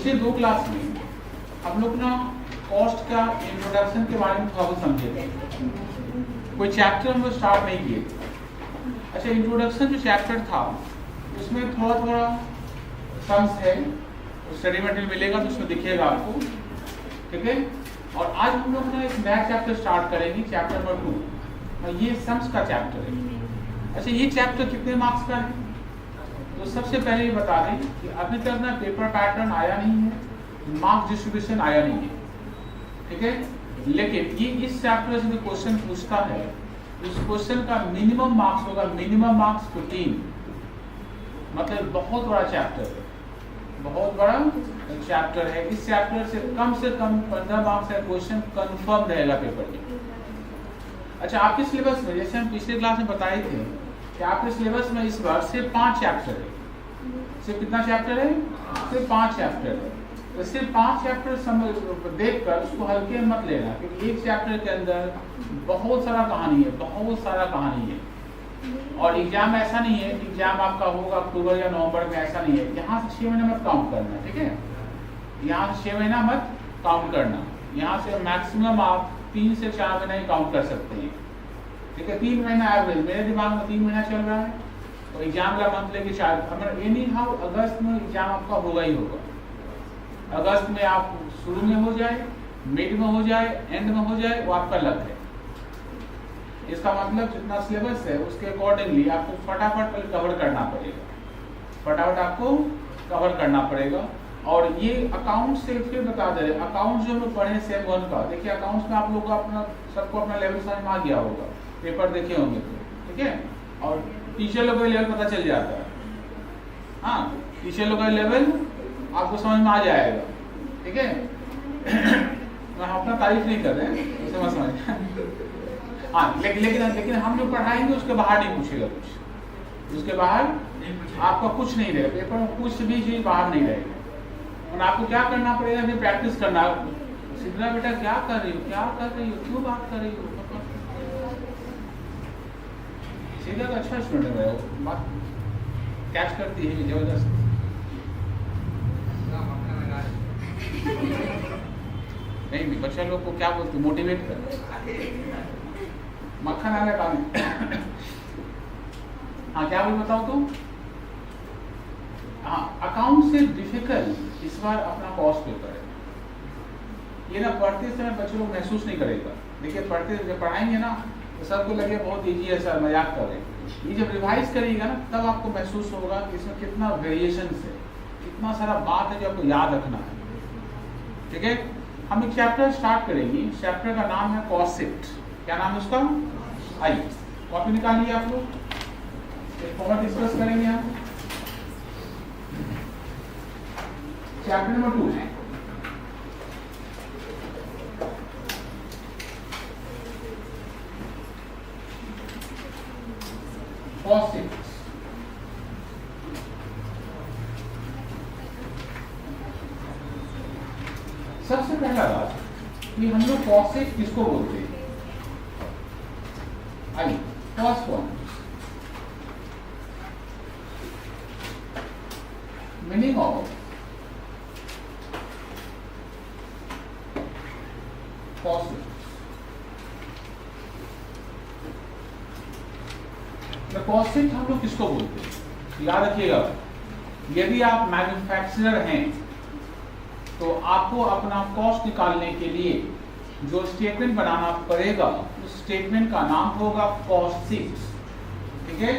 पिछले 2 क्लास में हम लोग ना कॉस्ट का इंट्रोडक्शन के बारे में थोड़ा बहुत समझे थे, कोई चैप्टर हम लोग स्टार्ट नहीं किए थे। अच्छा, इंट्रोडक्शन जो चैप्टर था उसमें थोड़ा थोड़ा सम्स है, स्टडी मटेरियल मिलेगा तो उसमें दिखेगा आपको, ठीक है। और आज हम लोग ना एक नया चैप्टर स्टार्ट करेंगे, चैप्टर नंबर 2। ये सम्स का चैप्टर है। अच्छा, ये चैप्टर कितने मार्क्स का है? तो सबसे पहले ये बता दें कि अभी तक ना पेपर पैटर्न आया नहीं है, मार्क्स डिस्ट्रीब्यूशन आया नहीं है, ठीक है। लेकिन ये इस चैप्टर से जो क्वेश्चन पूछता है उस क्वेश्चन का मिनिमम मार्क्स होगा, मिनिमम मार्क्स 15। मतलब बहुत बड़ा चैप्टर है, बहुत बड़ा चैप्टर है। इस चैप्टर से कम 15 मार्क्स का क्वेश्चन कंफर्म रहेगा पेपर में। अच्छा, आपके सिलेबस में जैसे हम पिछले क्लास में बताए थे कि आपके सिलेबस में इस बार सिर्फ 5 चैप्टर है। सिर्फ कितना चैप्टर है? सिर्फ 5 चैप्टर है। तो सिर्फ 5 चैप्टर देखकर उसको हल्के में मत लेना, क्योंकि एक चैप्टर के अंदर बहुत सारा कहानी है, बहुत सारा कहानी है। और एग्जाम ऐसा नहीं है कि एग्जाम आपका होगा अक्टूबर या नवंबर में, ऐसा नहीं है। यहाँ से 6 महीने मत काउंट करना, ठीक है। यहाँ से 6 महीना मत काउंट करना। यहाँ से मैक्सिमम आप 3 से 4 महीना ही काउंट कर सकते हैं, ठीक है। 3 महीना एवरेज, मेरे दिमाग में 3 महीना चल रहा है। और एग्जाम का मंथ लेके शायद एनी हाउ अगस्त में एग्जाम आपका होगा ही होगा। अगस्त में आप शुरू में हो जाए, मिड में हो जाए, एंड में हो जाए, वो आपका लक है। इसका मतलब जितना सिलेबस है उसके अकॉर्डिंगली आपको फटाफट कवर करना पड़ेगा, फटाफट आपको कवर करना पड़ेगा। और ये अकाउंट से फिर बता दे रहे, अकाउंट जो हम लोग पढ़े सेम 1 का, देखिए अकाउंट्स में आप लोग का अपना सबको अपना लेवल समझ में आ गया होगा, पेपर देखे होंगे तो, ठीक है। और टीचर लोग का लेवल पता चल जाता है, हाँ, टीचर लोग का लेवल आपको समझ में आ जाएगा, ठीक है। मैं अपना तारीफ नहीं कर रहे हैं, उसे मत समझ। हाँ, लेकिन हम जो पढ़ाएंगे उसके बाहर नहीं पूछेगा कुछ, उसके बाहर आपका कुछ नहीं रहेगा, पेपर में कुछ भी चीज बाहर नहीं रहेगा। और आपको क्या करना पड़ेगा, अभी प्रैक्टिस करना। सिद्धरा बेटा क्या कर रही हो, क्या कर रही हो, क्यों बात कर रही हो? सीधा तो अच्छा स्टूडेंट है, बात कैच करती है जबरदस्त। नहीं, बच्चा लोग को क्या बोलते, मोटिवेट कर, मक्खन आने का नहीं। हाँ, क्या बोल बताओ तुम? हाँ, अकाउंट से डिफिकल्ट इस बार अपना कॉस्ट पेपर है। ये ना पढ़ते समय बच्चे लोग महसूस नहीं करेगा। देखिए पढ़ते जब पढ़ाएंगे ना तो सबको लगे बहुत ईजी है सर, मजाक कर रहे हैं। ये जब रिवाइज करिएगा ना तब आपको महसूस होगा कि इसमें कितना वेरिएशन है, कितना सारा बात है जो आपको याद रखना है, ठीक है। हम एक चैप्टर स्टार्ट करेंगे, चैप्टर का नाम है कॉस्ट। क्या नाम है उसका? आइए कॉपी निकालिए आप लोग, फॉर्मेट डिस्कस करेंगे हम। चैप्टर नंबर 2 है कॉस्ट। सबसे पहला बात कि हम लोग कॉस्ट किसको बोलते हैं? आइए, first one, meaning of cost. Cost हम लोग किसको बोलते हैं? याद रखिएगा, यदि आप मैन्युफैक्चरर हैं तो आपको अपना कॉस्ट निकालने के लिए जो स्टेटमेंट बनाना पड़ेगा उस स्टेटमेंट का नाम होगा कॉस्ट शीट, ठीक है।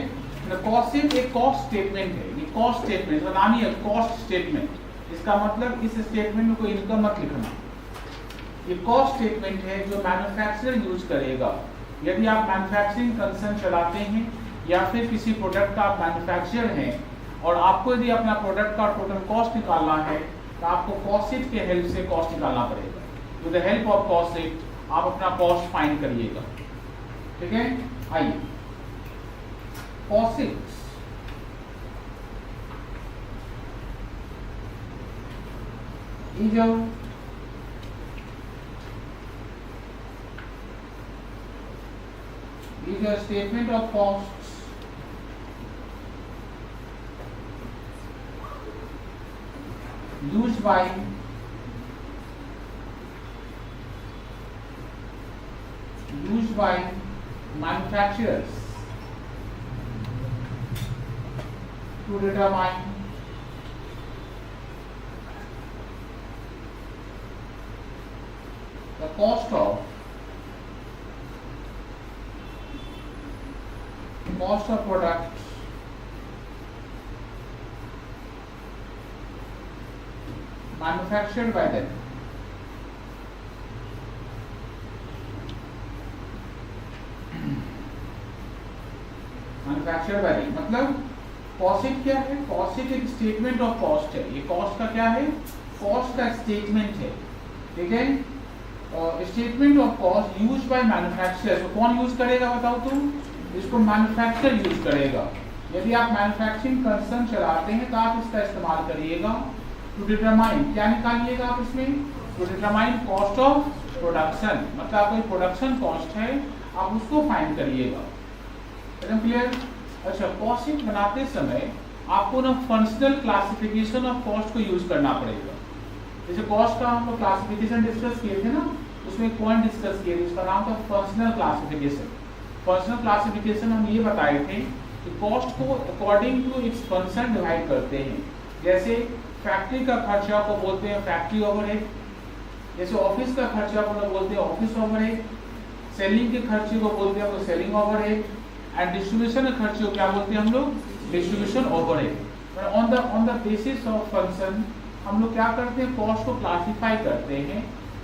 कॉस्ट शीट एक कॉस्ट स्टेटमेंट है। ये कॉस्ट स्टेटमेंट का नाम ही है कॉस्ट स्टेटमेंट। इसका मतलब इस स्टेटमेंट में कोई इनकम मत लिखना। ये कॉस्ट स्टेटमेंट है जो मैन्युफैक्चरर यूज करेगा। यदि आप मैन्युफैक्चरिंग कंसर्न चलाते हैं या फिर किसी प्रोडक्ट का आप मैन्युफैक्चरर हैं और आपको यदि अपना प्रोडक्ट का टोटल कॉस्ट निकालना है तो आपको कॉस्ट शीट के हेल्प से कॉस्ट निकालना पड़ेगा। With the help of cost sheet आप अपना कॉस्ट फाइंड करिएगा, ठीक है। आइए, cost sheet is a statement of costs used by manufacturers to determine the cost of products manufactured by them. Manufacture by मतलब कॉस्ट क्या है? कॉस्ट एक स्टेटमेंट ऑफ कॉस्ट है। ये कॉस्ट का क्या है? कॉस्ट का स्टेटमेंट है, ठीक है। Statement of cost used by manufacturer. तो कौन यूज करेगा बताओ तुम? इसको मैन्युफैक्चरर यूज करेगा। यदि आप मैन्युफैक्चरिंग कंसर्न चलाते हैं तो आप इसका इस्तेमाल करिएगा। टू डिटरमाइन क्या निकालिएगा आप इसमें? To determine cost of production, मतलब कोई प्रोडक्शन कॉस्ट है आप उसको फाइंड करिएगा। एकदम क्लियर? अच्छा, कॉस्ट शीट बनाते समय आपको ना फंक्शनल क्लासिफिकेशन ऑफ कॉस्ट को यूज करना पड़ेगा। जैसे कॉस्ट का हम लोग क्लासिफिकेशन डिस्कस किए थे ना, उसमें एक पॉइंट डिस्कस किए थे, उसका नाम था फंक्शनल क्लासिफिकेशन। फंक्शनल क्लासिफिकेशन हम ये बताए थे कि कॉस्ट को according to its function divide करते हैं। जैसे फैक्ट्री का खर्चा को बोलते हैं फैक्ट्री ओवरहेड, जैसे ऑफिस का खर्चा को बोलते हैं ऑफिस ओवरहेड, सेलिंग के खर्चे को बोलते हैं तो सेलिंग ओवरहेड, एंड डिस्ट्रीब्यूशन के खर्चे को क्या बोलते हैं हम लोग? Distribution overhead. On the basis of function हम लोग क्या करते हैं? कॉस्ट को क्लासिफाई करते हैं।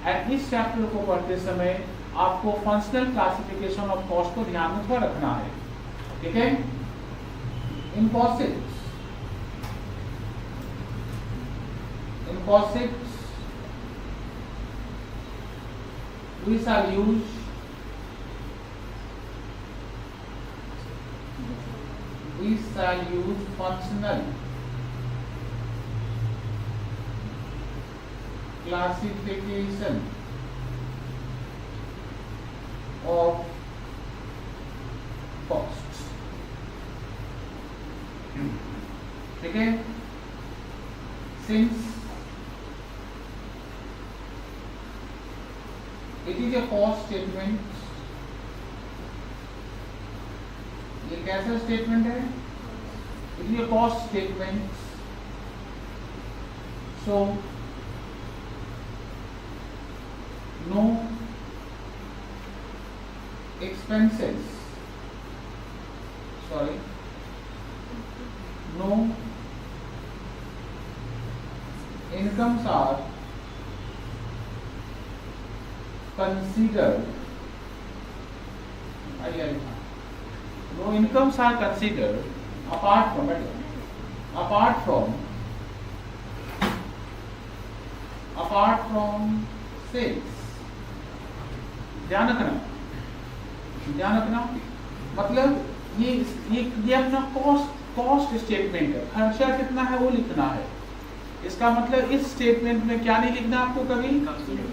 एंड इस चैप्टर को पढ़ते समय आपको फंक्शनल क्लासिफिकेशन ऑफ कॉस्ट को ध्यान में थोड़ा रखना है, ठीक है। In cost we shall use functional classification of costs, ठीक है। Since it is a cost statement, ये कैसा स्टेटमेंट है? It is a cost statement, so no expenses, sorry, no incomes are considered, no incomes are considered apart from sales। ध्यान रखना मतलब ये अपना कॉस्ट स्टेटमेंट है। खर्चा कितना है वो लिखना है। इसका मतलब इस स्टेटमेंट में क्या नहीं लिखना आपको? कभी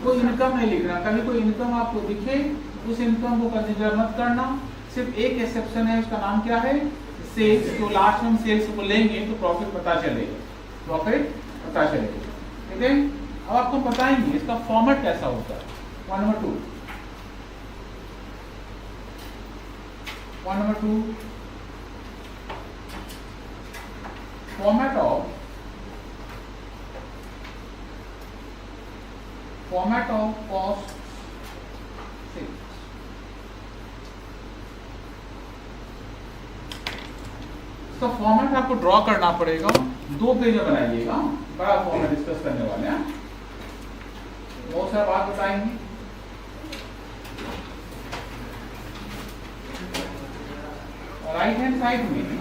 कोई इनकम नहीं लिखना। कभी कोई इनकम आपको दिखे उस इनकम को कंसीडर मत करना। सिर्फ एक एक्सेप्शन है, उसका नाम क्या है? सेल्स। तो लास्ट में हम सेल्स को लेंगे तो प्रॉफिट पता चलेगा, ठीक है। अब आपको बताएंगे इसका फॉर्मेट कैसा होता है। Point number 2 format of cost sheet। इसका फॉर्मेट आपको ड्रॉ करना पड़ेगा। 2 पेज में बनाइएगा, बड़ा फॉर्मेट डिस्कस करने वाले हैं, बहुत सारा बात बताएंगे। राइट हैंड साइड में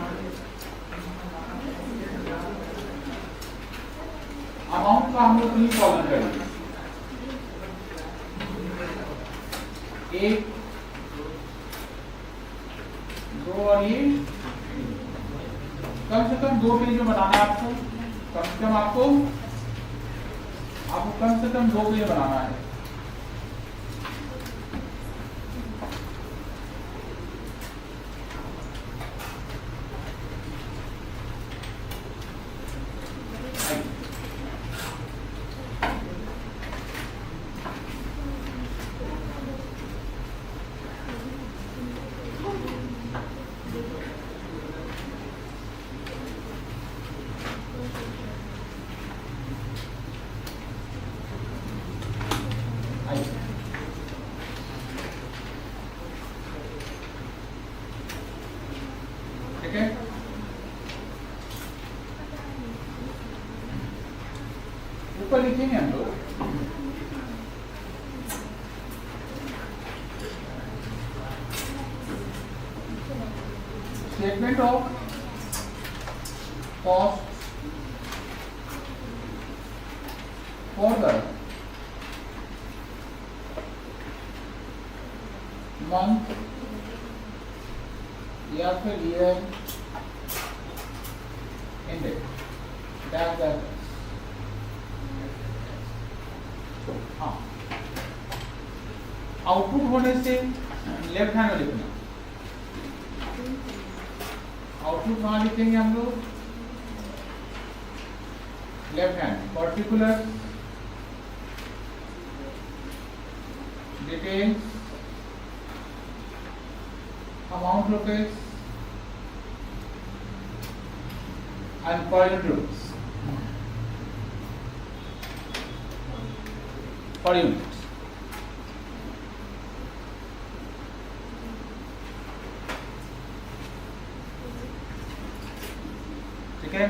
अमाउंट का हम लोग 3 कॉलम करेंगे। 1, 2 और ये कम से कम 2 पेज में बनाना है आपको। कम से कम आपको कम से कम 2 पेज बनाना है। ऊपर लिखेंगे हम लोग statement of cost for the month या फिर ईयर इंडेड दैट हाँ आउटपुट होने से लेफ्ट हैंड में लिखना। आउटपुट कहाँ लिखेंगे हम लोग? Left hand. Particular details amount rupees and per unit rupees per unit. ठीक है,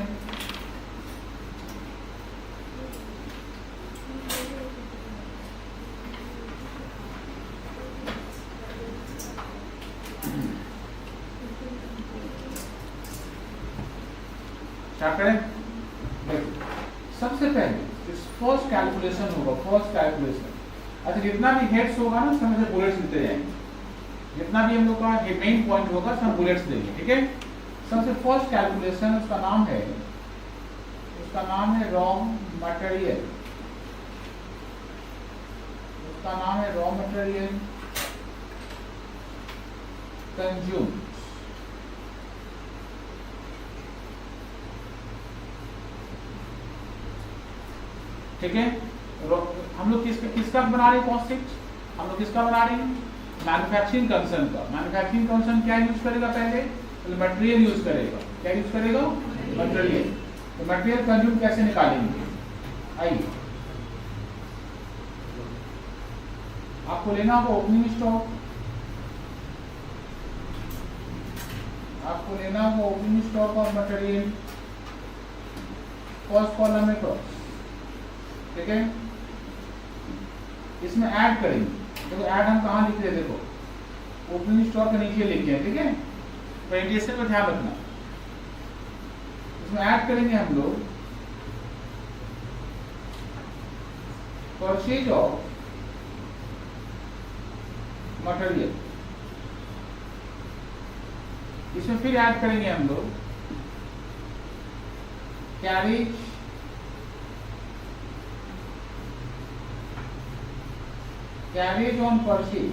स्टार्ट करें। सबसे पहले फर्स्ट कैलकुलेशन होगा, फर्स्ट कैलकुलेशन। अच्छा, जितना भी हेड्स होगा ना उसमें से बुलेट्स लिखते जाएंगे। जितना भी हम लोग का मेन पॉइंट होगा उसमें बुलेट्स देंगे। ठीक है, सबसे फर्स्ट कैलकुलेशन उसका नाम है रॉ मटेरियल। उसका नाम है रॉ मटेरियल कंज्यूम। ठीक है, हम लोग किसका बना रहे हैं कॉस्ट शीट? हम लोग किसका बना रहे हैं? मैन्युफैक्चरिंग कंसर्न का। मैन्युफैक्चरिंग कंसर्न क्या यूज करेगा? पहले मटेरियल यूज करेगा। क्या यूज करेगा? मटेरियल। तो मटेरियल कंज्यूम कैसे निकालेंगे? आइए, आपको लेना होगा ओपनिंग स्टॉक। आपको लेना होगा ओपनिंग स्टॉक और मटेरियल कॉस्ट कॉलम में कॉस्ट। ठीक है, इसमें ऐड करेंगे। देखो ऐड हम कहाँ लिख रहे हैं? देखो ओपनिंग स्टॉक के नीचे लिखे हैं। ठीक है, प्रेजेंटेशन में ध्यान रखना। इसमें ऐड करेंगे हम लोग परचेज ऑफ मटेरियल। इसमें फिर ऐड करेंगे हम लोग कैरेज ऑन परचेज।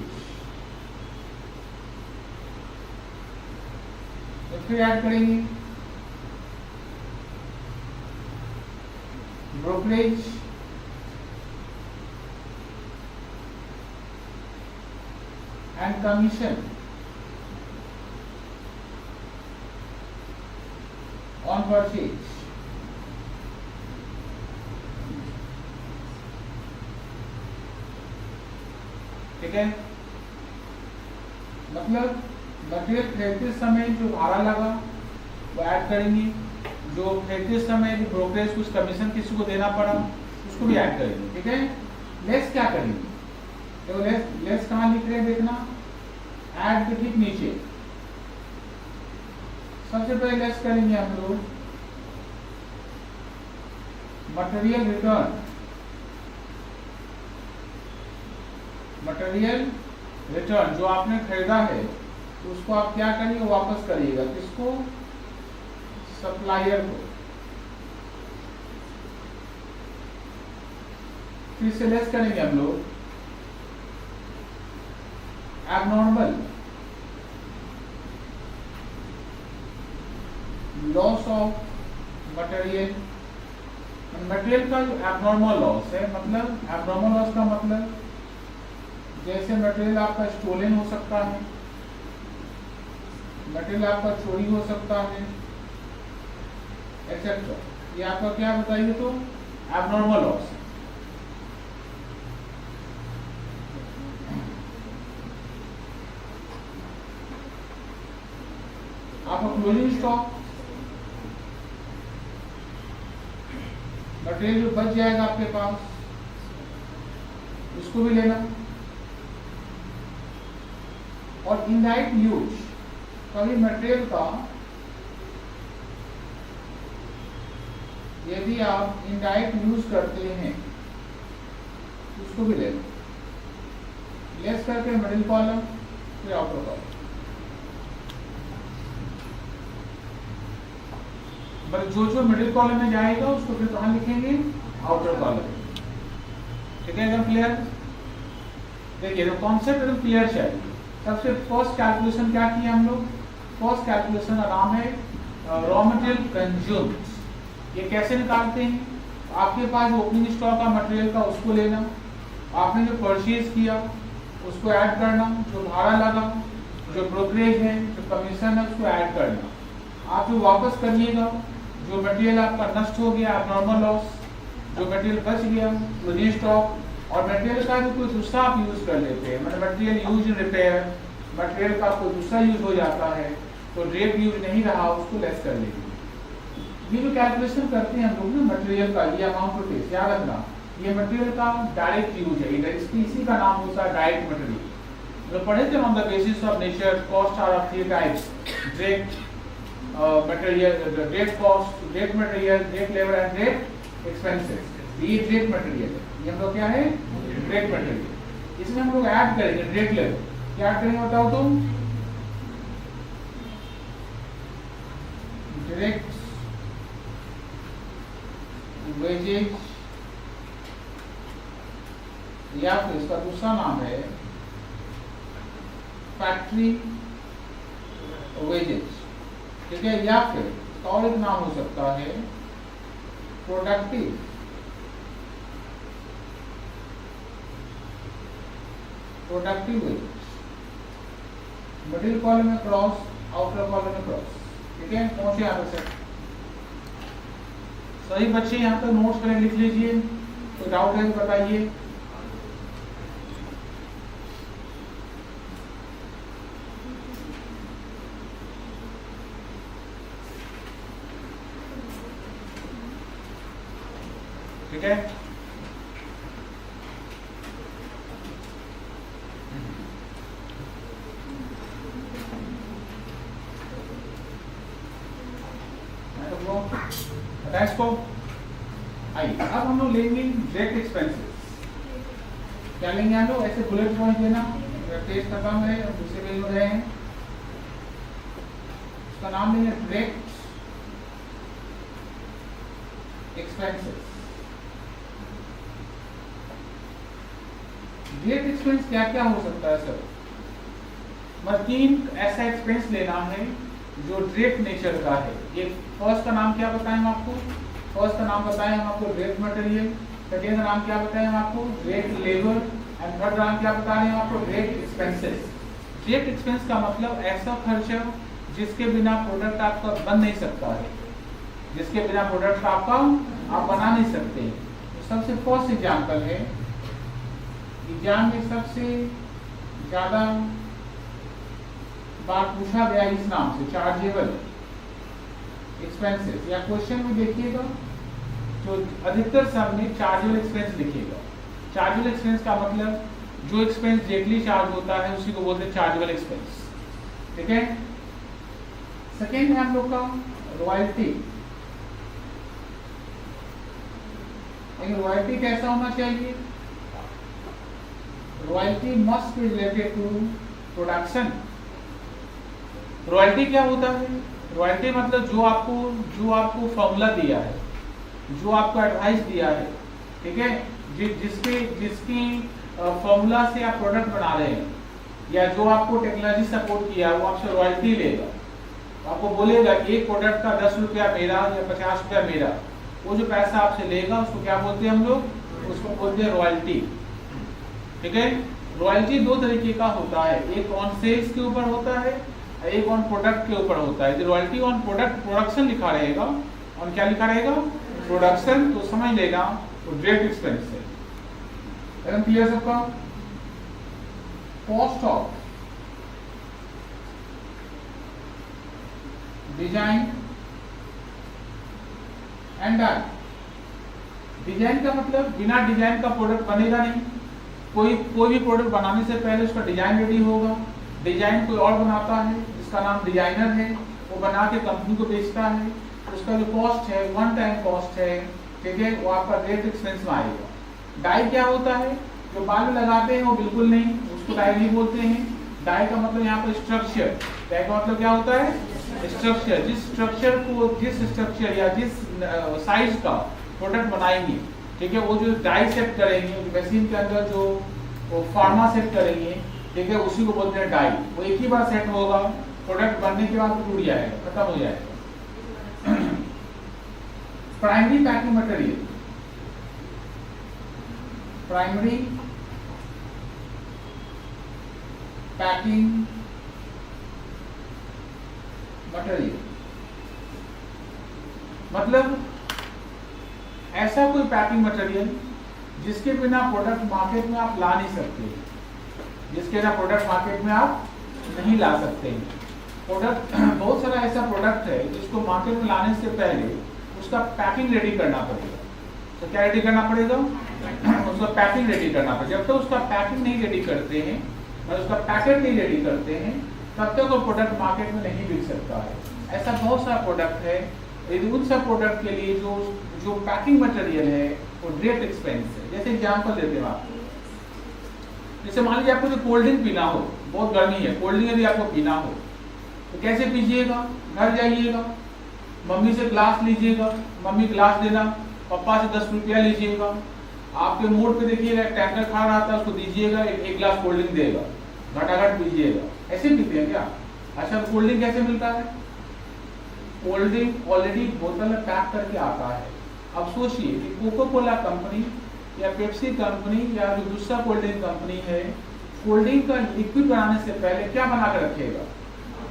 तो फिर ऐड करेंगे brokerage and commission on purchase. ठीक है, मतलब मटेरियल खरीदते समय जो भाड़ा लगा वो ऐड करेंगे। जो खरीदते समय जो ब्रोकरेज कुछ कमीशन किसी को देना पड़ा उसको भी ऐड करेंगे। ठीक है, लेस क्या करेंगे? तो लेस कहाँ लिख रहे हैं देखना, ऐड के ठीक नीचे। सबसे पहले लेस करेंगे हम लोग मटेरियल रिटर्न। मटेरियल रिटर्न जो आपने खरीदा है तो उसको आप क्या करिएगा? वापस करिएगा। किसको? सप्लायर को। फिर से लेस करेंगे हम लोग abnormal loss of material. Material का जो एबनॉर्मल लॉस है, मतलब एबनॉर्मल लॉस का मतलब जैसे मटेरियल आपका स्टोलन हो सकता है, मटेरियल आपका चोरी हो सकता है, एक्सेट्रा। ये आपका क्या बताइए? तो एबनॉर्मल लॉस। आपका क्लोजिंग स्टॉक मटेरियल जो बच जाएगा आपके पास उसको भी लेना। और इनडायरेक्ट यूज, कभी मटेरियल का यदि आप इनडायरेक्ट यूज करते हैं उसको भी लेना। लेस करके मिडिल कॉलम फिर आउटर कॉलम, जो जो मिडिल कॉलम में जाएगा उसको फिर कहाँ लिखेंगे, आउटर कॉलम। ठीक है, एकदम क्लियर। देखिए तो कॉन्सेप्ट एकदम क्लियर चाहिए। सबसे फर्स्ट कैलकुलेशन क्या किया हम लोग, फर्स्ट कैलकुलेशन का नाम है रॉ मटेरियल कंज्यूम्ड। ये कैसे निकालते हैं, आपके पास जो ओपनिंग स्टॉक का मटेरियल का उसको लेना, आपने जो परचेज किया उसको ऐड करना, जो भाड़ा लगा, जो ब्रोकरेज है, जो कमीशन है उसको ऐड करना। आप जो वापस करिएगा, जो मटेरियल आपका नष्ट हो गया नॉर्मल लॉस, जो मटेरियल बच गया री स्टॉक, और मटेरियल का भी कोई दूसरा आप यूज कर लेते हैं, मतलब material use in repair, material का कोई दूसरा यूज हो जाता है तो रेट यूज नहीं रहा उसको लेस कर लेंगे। ये जो कैलकुलेशन करते हैं हम लोग ना मटेरियल का, ये अमाउंट टू टेक्स याद रखना, ये मटेरियल का डायरेक्ट यूज है, इसी का नाम होता है डायरेक्ट मटेरियल। जो पढ़े थे on the basis of nature cost are of three types, direct material, direct cost, direct material, direct labour and direct expenses. ये डायरेक्ट मटेरियल है, ये हम लोग क्या है डायरेक्ट मटेरियल। इसमें हम लोग ऐड करेंगे डायरेक्ट लेबर, क्या ऐड करेंगे बताओ तुम, डायरेक्ट वेजेज, या फिर इसका दूसरा नाम है फैक्ट्री वेजेज। ठीक है, या फिर इसका और एक नाम हो सकता है प्रोडक्टिव वेजेज। मिडिल कॉलम में क्रॉस, आउटर कॉलम में क्रॉस। ठीक है, पहुंचे यहाँ पे सही बच्चे, यहाँ पे नोट्स करें लिख लीजिए, कोई डाउट है तो बताइए। ठीक है, इसको आइए अब हम लोग लेंगे डायरेक्ट एक्सपेंसेस। क्या लेंगे हम लोग, ऐसे बुलेट पॉइंट देना, टेस्ट खत्म है और दूसरे पेज में गए हैं। उसका नाम लेंगे डायरेक्ट एक्सपेंसेस। डायरेक्ट एक्सपेंस क्या क्या हो सकता है सर, मतलब 3 ऐसा एक्सपेंस लेना है जो डायरेक्ट नेचर का है। ये फर्स्ट का नाम क्या बताएं हम आपको, फर्स्ट का नाम बताएं हम आपको डायरेक्ट मटेरियल, सेकेंड का नाम क्या बताएं हम आपको डायरेक्ट लेबर, एंड थर्ड नाम क्या बता रहे हैं हम आपको डायरेक्ट एक्सपेंसेस। डायरेक्ट एक्सपेंस का मतलब ऐसा खर्चा जिसके बिना प्रोडक्ट आपका बन नहीं सकता है, जिसके बिना प्रोडक्ट आपका आप बना नहीं सकते। तो सबसे फर्स्ट एग्जाम्पल है, एग्जाम में सबसे ज्यादा बात पूछा गया इस नाम से, चार्जेबल एक्सपेंसेस, या क्वेश्चन में देखिएगा तो अधिकतर सब में चार्जेबल एक्सपेंस लिखिएगा। चार्जेबल एक्सपेंस का मतलब जो एक्सपेंस डायरेक्टली चार्ज होता है उसी को बोलते हैं चार्जेबल एक्सपेंस। ठीक है, सेकेंड है हम लोग का रॉयल्टी। रॉयल्टी कैसा होना चाहिए, royalty must be related to production. Royalty क्या होता है, रॉयल्टी मतलब जो आपको फॉर्मूला दिया है, जो आपको एडवाइस दिया है, ठीक है, जिसकी फॉर्मूला से आप प्रोडक्ट बना रहे हैं, या जो आपको टेक्नोलॉजी सपोर्ट किया वो आपसे रॉयल्टी लेगा। आपको बोलेगा एक प्रोडक्ट का 10 रुपया मेरा या 50 रुपया मेरा, वो जो पैसा आपसे लेगा उसको क्या बोलते हैं हम लोग, उसको बोलते हैं रॉयल्टी। ठीक है, रॉयल्टी 2 तरीके का होता है, एक ऑन सेल्स के ऊपर होता है, एक ऑन प्रोडक्ट के ऊपर होता है। रॉयल्टी ऑन प्रोडक्ट, प्रोडक्शन लिखा रहेगा, और क्या लिखा रहेगा प्रोडक्शन, तो समझ लेगा वो डायरेक्ट एक्सपेंस है। एकदम क्लियर सबका। Cost of design and die, design का मतलब बिना डिजाइन का प्रोडक्ट बनेगा नहीं। कोई भी प्रोडक्ट बनाने से पहले उसका डिजाइन रेडी होगा। डिजाइन कोई और बनाता है जिसका नाम डिजाइनर है, वो बना के कंपनी को बेचता है। उसका जो कॉस्ट है वन टाइम कॉस्ट है, ठीक है, वो आपका डायरेक्ट एक्सपेंस में आएगा। डाई क्या होता है? जो बाल में लगाते हैं वो बिल्कुल नहीं, उसको डाई नहीं बोलते हैं। डाई का मतलब यहाँ पर स्ट्रक्चर। डाई का मतलब क्या होता है? स्ट्रक्चर। जिस स्ट्रक्चर या जिस साइज का प्रोडक्ट बनाएंगे, ठीक है, वो जो डाई सेट करेंगे मशीन के अंदर, जो वो फार्मा सेट करेंगे, ठीक है, उसी को बोलते हैं डाई। वो एक ही बार सेट होगा, प्रोडक्ट बनने के बाद टूट जाएगा, खत्म हो जाएगा। Primary packing material, primary packing material मतलब ऐसा कोई पैकिंग मटेरियल जिसके बिना प्रोडक्ट मार्केट में आप ला नहीं सकते, जिसके बिना प्रोडक्ट मार्केट में आप नहीं ला सकते। प्रोडक्ट बहुत सारा ऐसा प्रोडक्ट है जिसको मार्केट में लाने से पहले उसका पैकिंग रेडी करना पड़ेगा। तो क्या रेडी करना पड़ेगा? उसका पैकिंग रेडी करना पड़ेगा। जब तक उसका पैकिंग नहीं रेडी करते हैं और उसका पैकेट नहीं रेडी करते हैं, तब तक वो प्रोडक्ट मार्केट में नहीं बिक सकता है। ऐसा बहुत सारा प्रोडक्ट है। उन सब प्रोडक्ट के लिए जो पैकिंग मटेरियल है वो डायरेक्ट एक्सपेंस है। जैसे एग्जांपल देते हैं आपको, जैसे मान लीजिए आपको जो कोल्ड ड्रिंक पीना हो, बहुत गर्मी है, कोल्ड ड्रिंक यदि आपको पीना हो तो कैसे पीजिएगा? घर जाइएगा, मम्मी से ग्लास लीजिएगा, मम्मी ग्लास देना, पापा से 10 रुपया लीजिएगा, आपके मूड पे देखिएगा टैंकर खा रहा था उसको दीजिएगा, एक ग्लास कोल्ड ड्रिंक देगा, घटाघट पीजिएगा। ऐसे पीते हैं क्या? अच्छा, कोल्ड ड्रिंक कैसे मिलता है? कोल्ड ड्रिंक ऑलरेडी बोतल में पैक करके आता है। अब सोचिए कि कोको कोला कंपनी या पेप्सी कंपनी या जो दूसरा कोल्ड ड्रिंक कंपनी है, कोल्ड ड्रिंक का लिक्विड बनाने से पहले क्या बना कर रखेगा?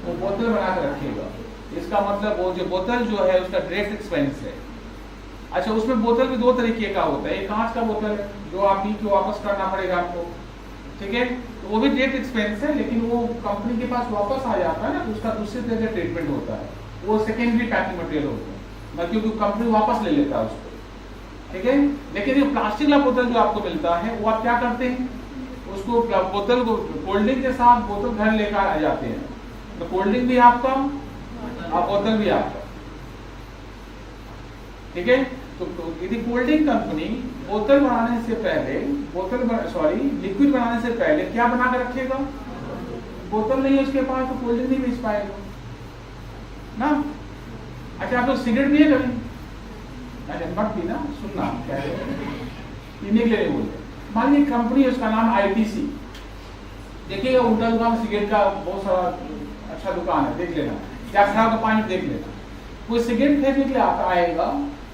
वो बोतल बना कर रखेगा। इसका मतलब वो जो बोतल जो है उसका डायरेक्ट एक्सपेंस है। अच्छा, उसमें बोतल भी 2 तरीके का होता है। एक कांच का बोतल है जो आप पी के वापस करना पड़ेगा आपको, ठीक है, तो वो भी डायरेक्ट एक्सपेंस है, लेकिन वो कंपनी के पास वापस आ जाता है ना, तो उसका दूसरे तरह का ट्रीटमेंट होता है, वो सेकेंडरी पैकिंग मटेरियल होता है, क्योंकि कंपनी वापस ले लेता है उसको, ठीक है। लेकिन ये प्लास्टिक वाला बोतल जो आपको मिलता है वो आप क्या करते हैं? उसको बोतल को कोल्ड ड्रिंक के साथ बोतल घर लेकर आ जाते हैं, तो कोल्ड ड्रिंक भी आपका और बोतल भी आपका, ठीक है। तो यदि कोल्ड ड्रिंक कंपनी बोतल बनाने से पहले लिक्विड बनाने से पहले क्या बना कर रखेगा? बोतल नहीं है उसके पास तो कोल्ड ड्रिंक नहीं बेच पाएगा ना। अच्छा, आप लोग सिगरेट पिए कभी? अच्छा, मत पीना, सुनना क्या है, पीने के लिए बोलते। मान लीजिए कंपनी है, उसका नाम ITC, देखिएगा उल्टा दुकान सिगरेट का बहुत सारा अच्छा दुकान है, देख लेना, या खराब का पानी देख लेना। कोई सिगरेट खरीदने के लिए आता आएगा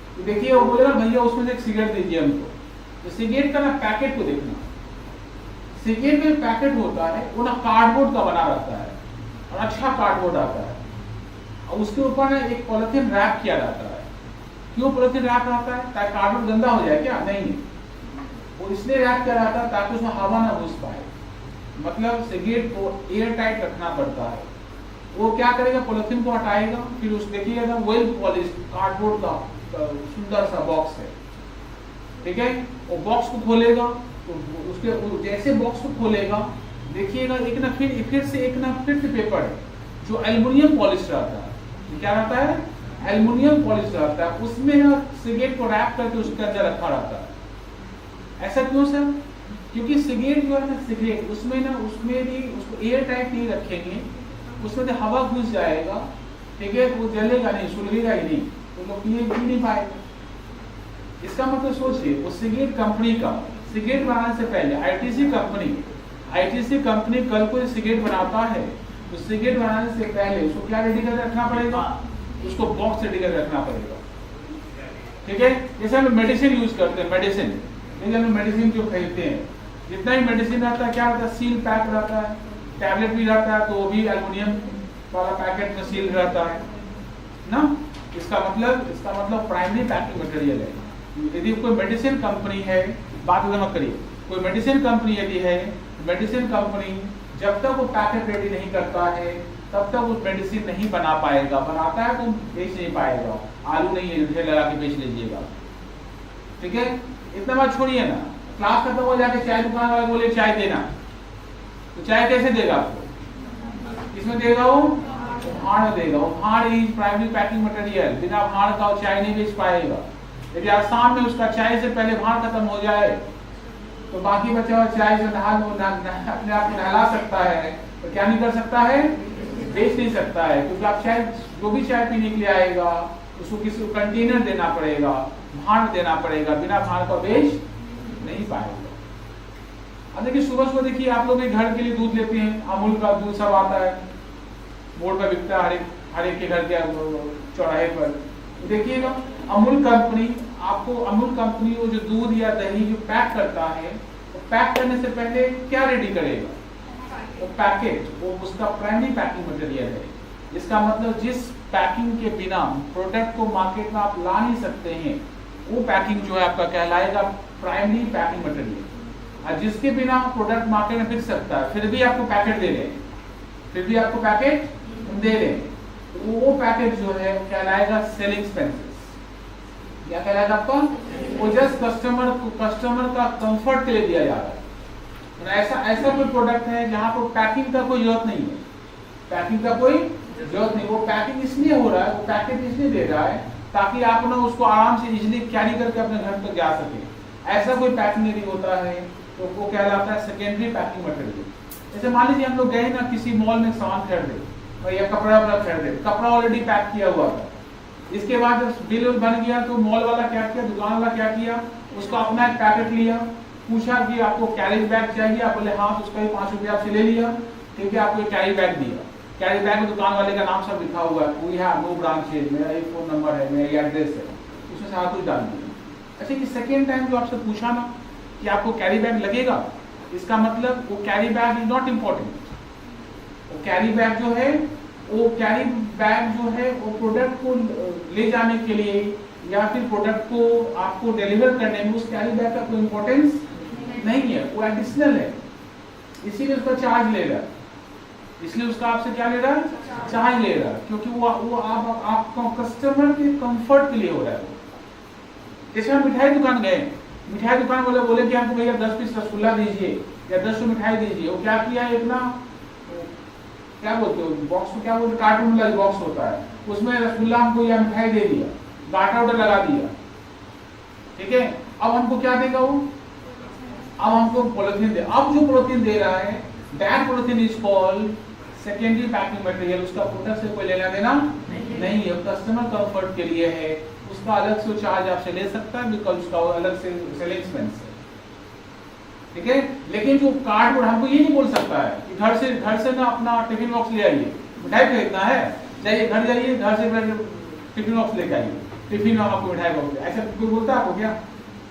तो देखिए वो बोलेगा भैया उसमें से एक सिगरेट दीजिए हमको। तो सिगरेट का ना पैकेट को देखना, सिगरेट में पैकेट होता है वो ना कार्डबोर्ड का बना रहता है और अच्छा कार्डबोर्ड आता है, और उसके ऊपर ना एक पॉलिथीन रैप किया जाता है। क्यों पॉलिथीन रैप रहता है? ताकि कार्डबोर्ड गंदा हो जाए क्या? नहीं, वो इसलिए रैप किया जाता है ताकि उसमें हवा ना घुस पाए। मतलब सिगरेट को एयर टाइट रखना पड़ता है। वो क्या करेगा? पॉलिथीन को हटाएगा, फिर उस देखिएगा वेल पॉलिश कार्डबोर्ड का सुंदर सा बॉक्स है, ठीक है। वो बॉक्स को खोलेगा तो उसके जैसे बॉक्स को खोलेगा देखिएगा एक ना फिर से पेपर है जो एल्युमिनियम पॉलिश रहता है। क्या रहता है? एल्युमिनियम पॉलिश रहता है, उसमें ना सिगरेट को रैप करके उसके अंदर रखा रहता है। ऐसा क्यों सर? क्योंकि सिगरेट जो है ना, सिगरेट उसमें भी उसको एयर टाइट नहीं रखेंगे, उसमें से हवा घुस जाएगा, ठीक है, वो जलेगा नहीं, सुलगेगा ही नहीं, तो लोग पी नहीं पाएगा। इसका मतलब सोचिए, वो सिगरेट कंपनी का सिगरेट बनाने से पहले ITC कंपनी कल को सिगरेट बनाता है तो सिगरेट बनाने से पहले उसको क्या रेडी करके रखना पड़ेगा? उसको बॉक्स रेडी करके रखना पड़ेगा, ठीक है। जैसे हम मेडिसिन यूज करते हैं, मेडिसिन जो खरीदते हैं, जितना ही मेडिसिन रहता है क्या रहता है? सील पैक रहता है। टैबलेट भी रहता है तो वो भी एल्युमिनियम वाला पैकेट में सील रहता है ना। इसका मतलब प्राइमरी पैकिंग मटेरियल है। यदि कोई मेडिसिन कंपनी है, बात मत करिए, कोई मेडिसिन कंपनी यदि है, मेडिसिन कंपनी जब तक वो पैकेट रेडी नहीं करता है तब तक वो मेडिसिन नहीं बना पाएगा। बनाता है तो बेच नहीं पाएगा। आलू नहीं है, ढेर लगा के बेच लीजिएगा, ठीक है, इतना बात छोड़िए ना, क्लास खत्म हो जाके चाय दुकान वाले बोले चाय देना, तो चाय कैसे देगा आपको? किसमें देगा वो? भाड़ में देगा। वो भाड़ इज प्राइमरी पैकिंग मटेरियल, बिना भाड़ का वो चाय नहीं बेच पाएगा। यदि आसाम में उसका चाय से पहले भाड़ खत्म हो जाए तो बाकी बचा हुआ चाय से अपने आप को नहला सकता है, तो क्या नहीं कर सकता है? बेच नहीं सकता है, क्योंकि आप चाय जो भी चाय पीने के लिए आएगा उसको किसी को कंटेनर देना पड़ेगा, भाड़ देना पड़ेगा, बिना भाड़ का बेच नहीं पाएगा। अब देखिए सुबह सुबह देखिए आप लोग घर के लिए दूध लेते हैं, अमूल का दूध सब आता है, बोर्ड पर बिकता है हर एक के घर के चौराहे पर। देखिएगा अमूल कंपनी आपको, अमूल कंपनी वो जो दूध या दही जो पैक करता है, तो पैक करने से पहले क्या रेडी करेगा? वो पैकेट, वो उसका प्राइमरी पैकिंग मटेरियल है। इसका मतलब जिस पैकिंग के बिना प्रोडक्ट को मार्केट में आप ला नहीं सकते हैं, वो पैकिंग जो है आपका कहलाएगा प्राइमरी पैकिंग मटेरियल। और जिसके बिना प्रोडक्ट मार्केट में बिक सकता है, फिर भी आपको पैकेट दे रहे हैं, फिर भी आपको पैकेट दे रहे हैं, तो वो पैकेट जो है कहलाएगा सेलिंग एक्सपेंसेस। क्या कहलाएगा आपका? वो जस्ट कस्टमर का कंफर्ट के लिए दिया जा रहा है। ऐसा कोई प्रोडक्ट है जहां पर पैकिंग का कोई जरूरत नहीं है, पैकिंग का कोई जरूरत नहीं, वो पैकिंग इसलिए हो रहा है, वो पैकेट इसलिए दे रहा है ताकि आप ना उसको आराम से इजीली कैरी करके अपने घर तक जा सके। ऐसा कोई पैकिंग यदि होता है तो वो कहलाता है सेकेंडरी पैकिंग मटेरियल। जैसे मान लीजिए हम लोग गए ना किसी मॉल में सामान खरीदे या कपड़ा खरीदे, कपड़ा ऑलरेडी पैक किया हुआ था, इसके बाद जब बिल बन गया तो मॉल वाला क्या किया, दुकान वाला क्या किया, उसका अपना एक पैकेट लिया, पूछा कि आपको कैरी बैग चाहिए, आप बोले हाँ, तो उसका ही 5 रुपये आपसे ले लिया, ठीक है, आपको कैरी बैग दिया। कैरी बैग में दुकान वाले का नाम सब लिखा हुआ है, वी हैव नो ब्रांचेज, मेरा ये फोन नंबर है, मेरा ये एड्रेस है, उसमें सारा कुछ डाल दिया। अच्छा कि सेकेंड टाइम जो आपसे पूछा ना कि आपको कैरी बैग लगेगा, इसका मतलब वो carry bag is not important. वो कैरी बैग जो है, वो कैरी बैग जो है वो प्रोडक्ट को ले जाने के लिए या फिर प्रोडक्ट को आपको डिलीवर करने में उस कैरी बैग का कोई इम्पोर्टेंस नहीं है, वो एडिशनल है, इसीलिए उसका चार्ज ले रहा है, इसलिए उसका आपसे क्या ले रहा है? चार्ज ले रहा है, क्योंकि वो आपका कस्टमर के कंफर्ट के लिए हो रहा है। जैसे हम मिठाई दुकान गए, मिठाई दुकान वाले बोले कि हमको भैया 10 पीस रसगुल्ला दीजिए या 10 मिठाई दीजिए, वो क्या किया, एक ना क्या बोलते हो बॉक्स में, क्या बोलते, कार्टून वाला बॉक्स होता है, उसमें रसगुल्ला हमको या मिठाई दे दिया, गाटा उटा लगा दिया, ठीक है। अब हमको क्या देगा वो? अब हमको पॉलिथीन दे। अब जो पॉलिथीन दे रहा है, that polythene is called secondary packing material. उसका प्रोडक्ट से कोई लेना देना नहीं है, कस्टमर कंफर्ट के लिए है, उसका अलग से चार्ज आपसे ले सकता है, बिकॉज उसका अलग से सेलिंग एक्सपेंस है, ठीक है। लेकिन जो कार्डबोर्ड, हमको ये नहीं बोल सकता है कि घर से ना अपना टिफिन बॉक्स ले आइए, मिठाई खरीदना है, जाइए घर जाइए, घर से टिफिन बॉक्स लेके आइए, टिफिन में आपको मिठाई बॉक्स, ऐसा कोई बोलता है आपको क्या?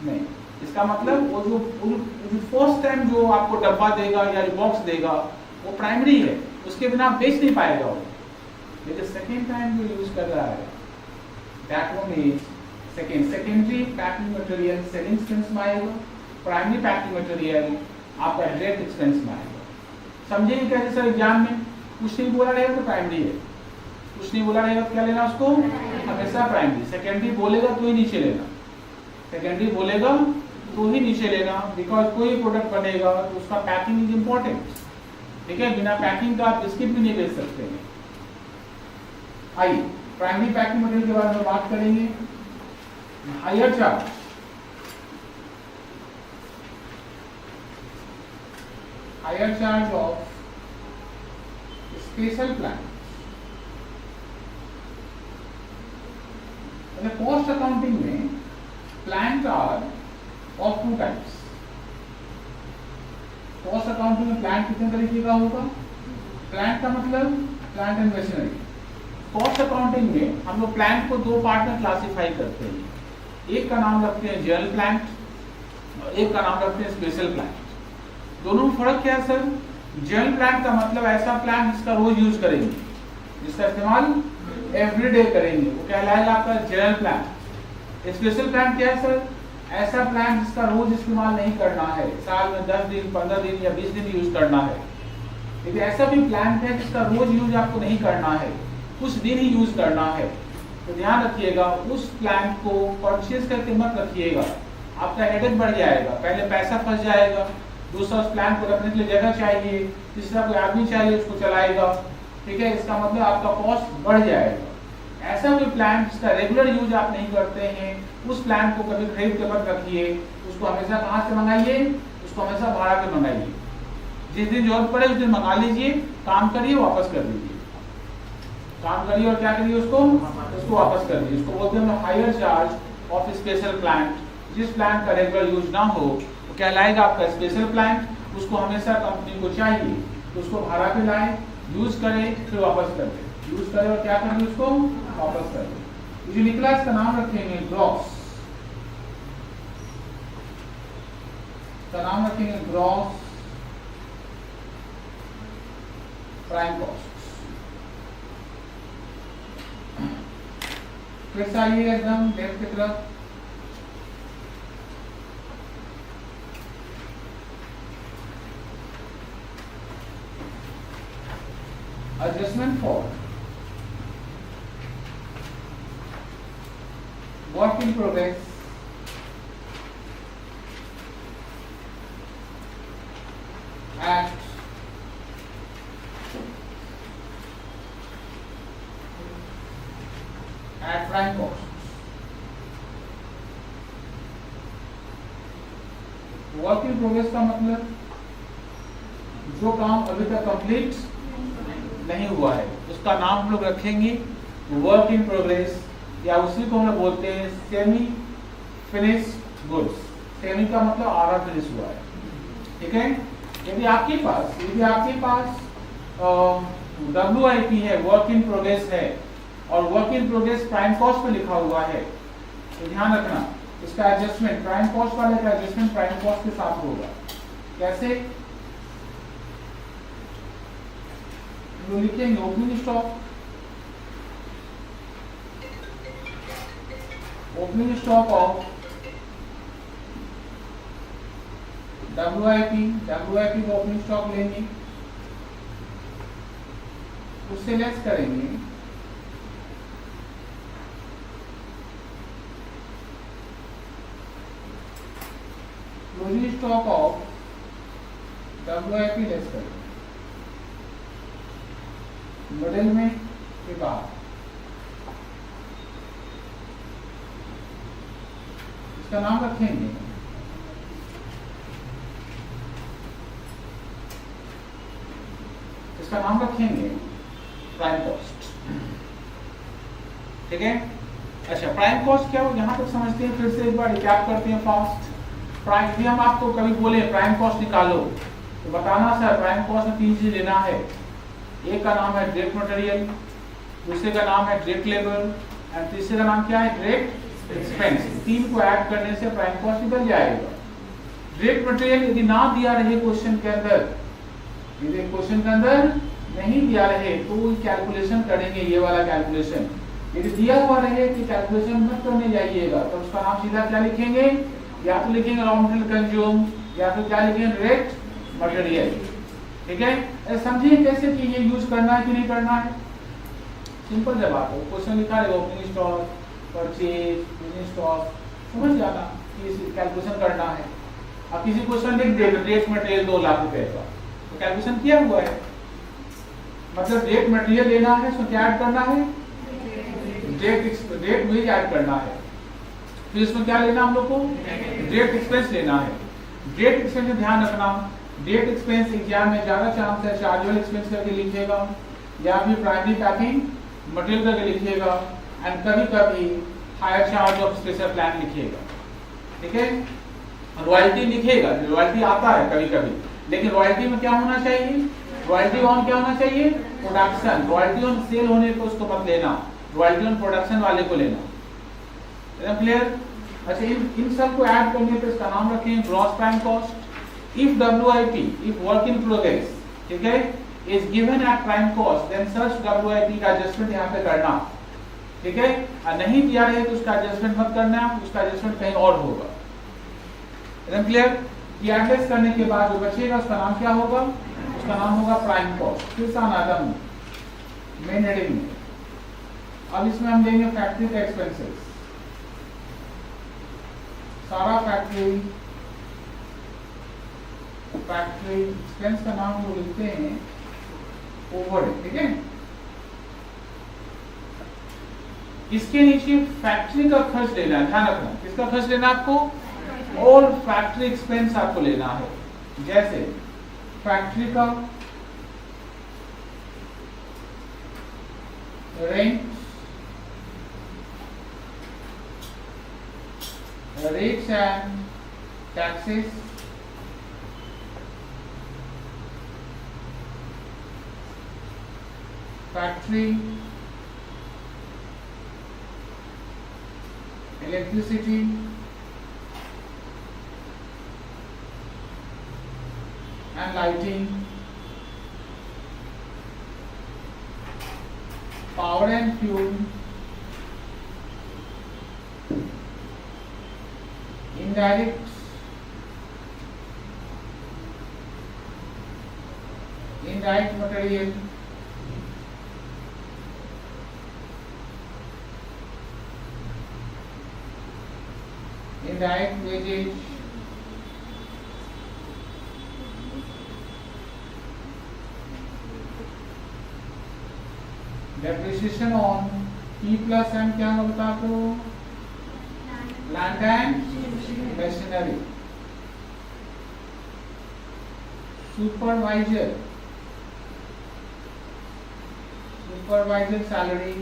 नहीं। इसका मतलब वो जो फर्स्ट टाइम जो आपको डब्बा देगा या जो बॉक्स देगा वो प्राइमरी है, उसके बिना आप बेच नहीं पाएगा वो। लेकिन सेकेंड टाइम जो यूज कर रहा है, that one is secondary packing material selling expense में आएगा, प्राइमरी पैकिंग मटेरियल आपका डायरेक्ट एक्सपेंस में आएगा। समझेंगे क्या? जैसे एग्जाम में कुछ नहीं बोला रहेगा तो प्राइमरी है, कुछ नहीं बोला रहेगा तो क्या लेना उसको? हमेशा प्राइमरी। सेकेंडरी बोलेगा तो ही नीचे लेना, सेकेंडरी बोलेगा तो ही नीचे लेना, बिकॉज कोई प्रोडक्ट बनेगा तो उसका पैकिंग इज इम्पोर्टेंट, ठीक है। बिना पैकिंग का आप बिस्किट भी नहीं बेच सकते हैं। आइए प्राइमरी पैकिंग मटेरियल के बारे में बात करेंगे। Hire charge, hire charge of special plan. Cost accounting में plant are of 2 types. Cost accounting में प्लांट कितने तरीके का होगा? प्लांट का मतलब प्लांट एंड मशीनरी। कॉस्ट अकाउंटिंग में हम लोग प्लांट को 2 पार्ट में क्लासिफाई करते हैं, एक का नाम रखते हैं जनरल प्लांट और एक का नाम रखते हैं स्पेशल प्लांट। दोनों में फर्क क्या है सर? जनरल प्लांट का मतलब ऐसा प्लांट जिसका रोज यूज करेंगे, जिसका इस्तेमाल एवरीडे करेंगे, वो कहलाएगा आपका जनरल प्लांट। स्पेशल प्लांट क्या है सर? ऐसा प्लांट जिसका रोज इस्तेमाल नहीं करना है, साल में 10 दिन 15 दिन या 20 दिन यूज करना है। लेकिन ऐसा भी प्लांट है जिसका रोज यूज आपको नहीं करना है, कुछ दिन ही यूज करना है, तो ध्यान रखिएगा उस प्लांट को परचेज करके मत रखिएगा, आपका हेडेक बढ़ जाएगा, पहले पैसा फंस जाएगा, दूसरा उस प्लान को रखने के लिए जगह चाहिए, तीसरा कोई आदमी चाहिए उसको चलाएगा, ठीक है, इसका मतलब आपका कॉस्ट बढ़ जाएगा। ऐसा कोई प्लान जिसका रेगुलर यूज आप नहीं करते हैं, उस प्लान को कभी खरीद के मत रखिए, उसको हमेशा कहाँ से मंगाइए, उसको हमेशा भाड़ा पे मंगाइए, जिस दिन जरूरत पड़े उस दिन मंगा लीजिए, काम करिए वापस कर दीजिए, काम करिए और क्या करिए उसको वापस कर दीजिए। उसको बोलते हैं hire charge of special plan. जिस प्लान का रेगुलर यूज ना हो वो कहलाएगा आपका स्पेशल प्लान, उसको हमेशा कंपनी को चाहिए तो उसको भाड़ा पे लाए, यूज करें फिर वापस कर दे, यूज करें और क्या करें उसको वापस कर दे। जो निकला इसका नाम रखेंगे ग्रॉस, का नाम रखेंगे ग्रॉस प्राइम कॉस्ट। फिर से आइए एकदम लेफ्ट की तरफ, adjustment for work in progress at prime cost। Work in progress का मतलब जो काम अभी तक कंप्लीट नहीं हुआ है उसका नाम हम लोग रखेंगे वर्क इन प्रोग्रेस, या उसी को हम लोग बोलते हैं सेमी फिनिश्ड गुड्स। सेमी का मतलब आधा फिनिश हुआ है, ठीक है। यदि आपके पास WIP है, वर्क इन प्रोग्रेस है, और work in progress prime cost पे लिखा हुआ है, तो ध्यान रखना इसका एडजस्टमेंट प्राइम कॉस्ट वाले का एडजस्टमेंट प्राइम कॉस्ट के साथ होगा। कैसे तो लिखेंगे ओपनिंग स्टॉक ऑफ WIP को ओपनिंग स्टॉक लेंगे, उससे लेस करेंगे closing stock of WIP less करेंगे मिडिल में के बाद। इसका नाम रखेंगे प्राइम कॉस्ट, ठीक है। अच्छा प्राइम कॉस्ट क्या हो यहां तक समझते हैं, फिर से एक बार रिकैप करते हैं फास्ट। प्राइम भी हम आपको कभी बोले प्राइम कॉस्ट निकालो तो बताना सर प्राइम कॉस्ट में 3 चीज लेना है, एक का नाम है डायरेक्ट मटेरियल, दूसरे का नाम है डायरेक्ट लेबर, एंड तीसरे का नाम क्या है डायरेक्ट एक्सपेंस। तीन को ऐड करने से प्राइम कॉस्ट निकल जाएगा। डायरेक्ट मटेरियल यदि ना दिया रहे क्वेश्चन के अंदर, यदि क्वेश्चन के अंदर नहीं दिया रहे तो कैलकुलेशन करेंगे, ये वाला कैलकुलेशन। यदि दिया हुआ रहे कि कैलकुलेशन मत करने जाइएगा तो उसका नाम सीधा क्या लिखेंगे, या तो लिखेंगे रॉ मटेरियल कंज्यूम, या फिर क्या लिखेंगे डायरेक्ट मटेरियल, ठीक है। समझिए कैसे कि ये यूज करना है कि नहीं करना है, सिंपल सा बात है। क्वेश्चन लिखा है opening stock, purchase, closing stock, समझ जाना कि कैलकुलेशन करना है। अब किसी क्वेश्चन लिख दे डायरेक्ट मटेरियल 2 लाख रुपए का, तो कैलकुलेशन किया हुआ है, मतलब डायरेक्ट मटेरियल लेना है, उसमें क्या ऐड करना है, डायरेक्ट वेज ऐड करना है। फिर इसमें क्या लेना हम लोग को, डायरेक्ट एक्सपेंस लेना है। डायरेक्ट एक्सपेंस में ध्यान रखना, डायरेक्ट एक्सपेंस एग्जाम में ज्यादा चांस है चार्जेबल एक्सपेंस करके लिखिएगा, या फिर प्राइमरी पैकिंग मटेरियल करके लिखिएगा, एंड कभी कभी hire charge of special plan लिखिएगा, ठीक है। रॉयल्टी लिखिएगा, रॉयल्टी आता है कभी कभी, लेकिन रॉयल्टी में क्या होना चाहिए, रॉयल्टी ऑन क्या होना चाहिए, प्रोडक्शन। रॉयल्टी ऑन सेल होने को उसको मत लेना, रॉयल्टी ऑन प्रोडक्शन वाले को लेना, एकदम क्लियर। अच्छा इन सब को ऐड करने पे इसका नाम रखेंगे gross prime cost. If WIP, if work in progress, ठीक है, is given at prime cost, then such WIP का adjustment यहाँ पे करना, ठीक है। और नहीं दिया रहे तो उसका adjustment मत करना, उसका adjustment कहीं और होगा, एकदम क्लियर। ये एडजस्ट करने के बाद जो बचेगा उसका नाम क्या होगा, उसका नाम होगा प्राइम कॉस्ट। फिर से आना मेन हेडिंग में, अब इसमें हम देंगे फैक्ट्री का एक्सपेंसेस, सारा फैक्ट्री एक्सपेंस का नाम वो लिखते हैं ओवरहेड, ठीक है। इसके नीचे फैक्ट्री का खर्च लेना है, ध्यान रखना किसका खर्च लेना आपको, और फैक्ट्री एक्सपेंस आपको लेना है। जैसे फैक्ट्री का rent, rates and taxes, factory, electricity, and lighting, power and fuel, indirect material, indirect wages, depreciation on P plus M क्या होता है आपको, land and machinery, supervisor salary,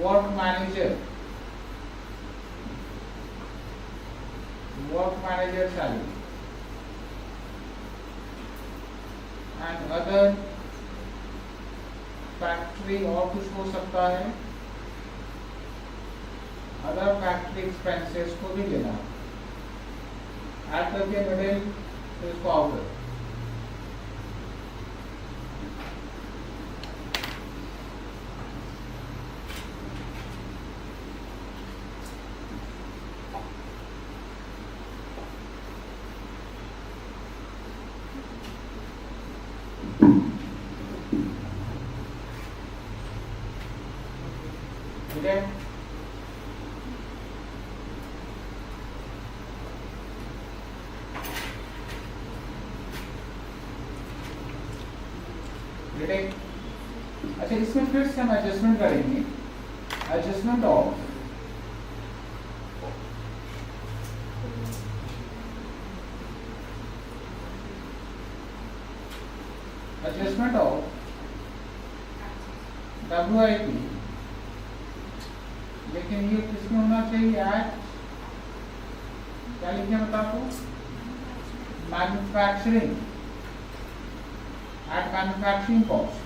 work manager salary, and other factory और कुछ हो सकता है, other factory expenses को भी लेना, ऐड करके मिडिल इसको आउटर। ठीक है, अच्छा इसमें फिर से हम एडजस्टमेंट करेंगे, एडजस्टमेंट ऑफ WIP, लेकिन ये किसमें होना चाहिए, एट क्या लिखे बता आपको, manufacturing, at manufacturing cost.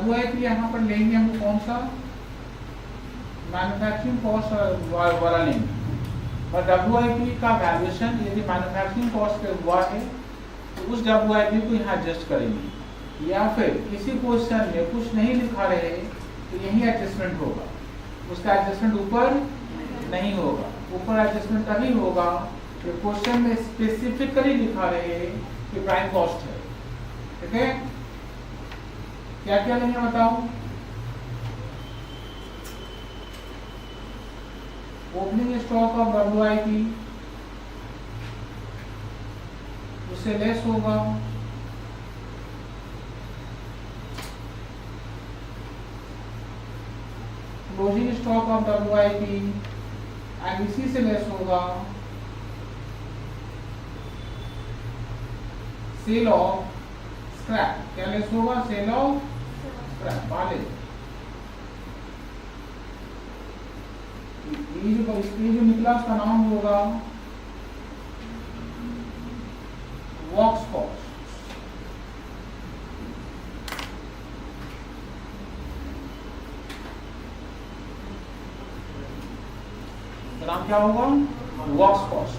WIP यहाँ पर लेंगे हम कौन सा, मैन्युफैक्चरिंग कॉस्ट वाला लेंगे, और WIP का वैल्यूएशन यदि मैन्युफैक्चरिंग कॉस्ट पे हुआ है तो उस WIP को यहाँ एडजस्ट करेंगे, या फिर किसी क्वेश्चन में कुछ नहीं लिखा रहे तो यही एडजस्टमेंट होगा, उसका एडजस्टमेंट ऊपर नहीं होगा। ऊपर एडजस्टमेंट तभी होगा कि क्वेश्चन में स्पेसिफिकली लिखा रहे कि प्राइम कॉस्ट है, ठीक है। क्या क्या लेंगे बताओ, ओपनिंग स्टॉक ऑफ WIP उससे लेस होगा, closing stock of WIP and इसी से लेस होगा सेल ऑफ स्क्रैप, क्या लेस होगा, सेल ऑफ स्क्रैप वाले। ये जो निकला उसका नाम होगा वर्क्स कॉस्ट, नाम क्या होगा, वर्क्स कॉस्ट।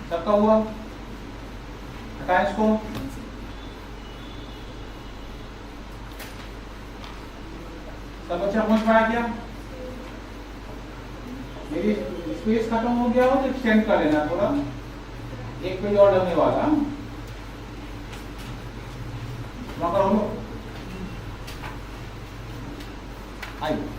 सबका हुआ, हटाए इसको, सब बच्चा समझ पाया क्या, मेरी स्पेस खत्म हो गया हो तो एक्सटेंड कर लेना थोड़ा, एक पेज और लगने वाला मगर हो आइए।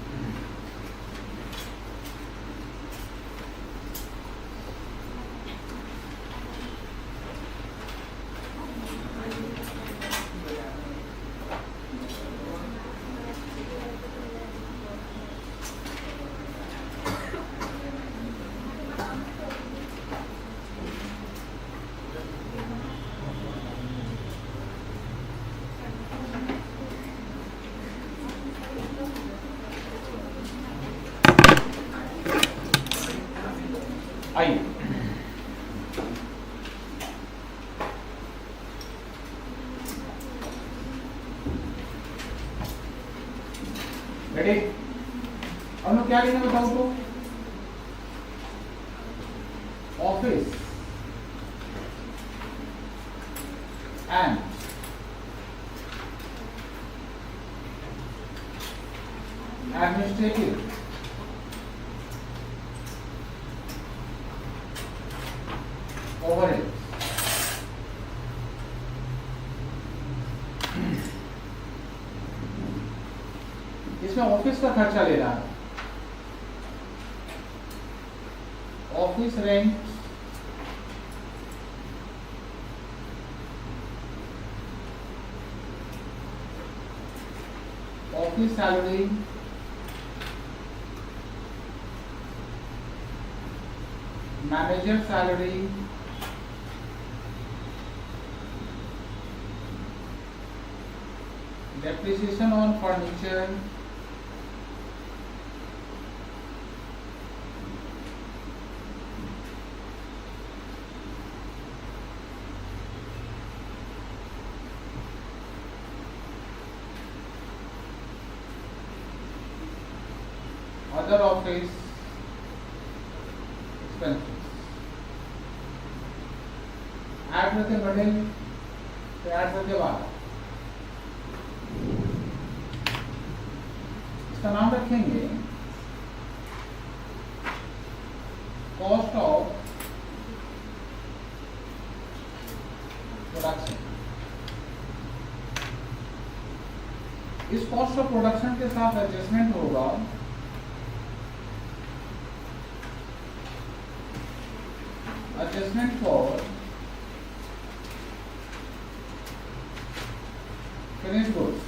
आइए रेडी, अब मैं क्या लिखना बताऊं तो ऑफिस एंड एडमिनिस्ट्रेटिव ओवरहेड। इसमें ऑफिस का खर्चा ले रहा है, office rent, office salary, manager salary, depreciation on furniture, other office expenses, add करके बढ़े तो ऐड करके बाहर, इसका नाम रखेंगे कॉस्ट ऑफ प्रोडक्शन। इस कॉस्ट ऑफ प्रोडक्शन के साथ एडजस्टमेंट होगा adjustment for finished goods,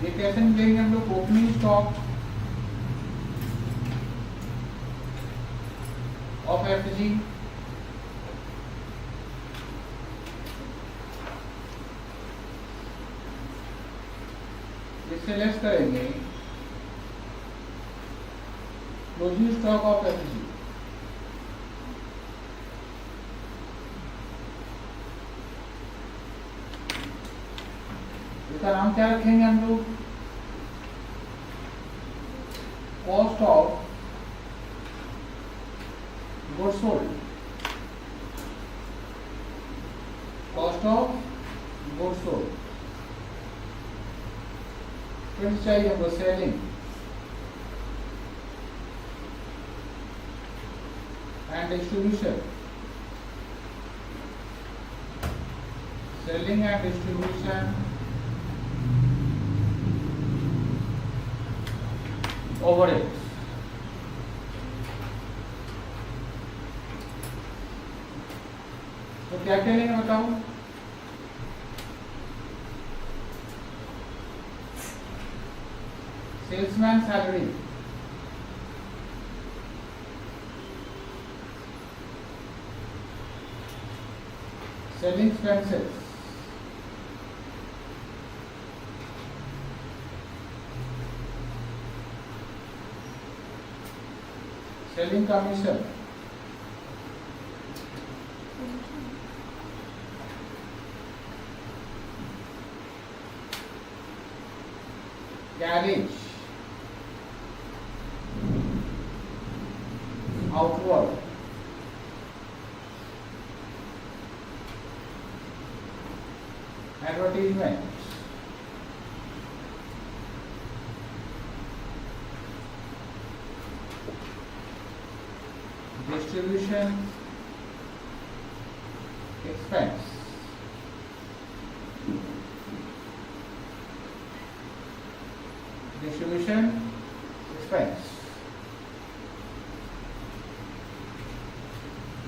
ये कैसे मिलेंगे हम लोग? ओपनिंग स्टॉक ऑफ एफजी, इससे लेस करेंगे क्लोजिंग स्टॉक ऑफ एफजी, इसका नाम क्या रखेंगे हम लोग? Cost of goods sold, cost of goods sold. फिर चाहिए हमको selling and distribution, selling and distribution overhead. तो क्या क्या लेंगे बताओ? Salesman salary, selling expenses, selling commission, garage, outward, arrangement. Distribution expense. Distribution expense.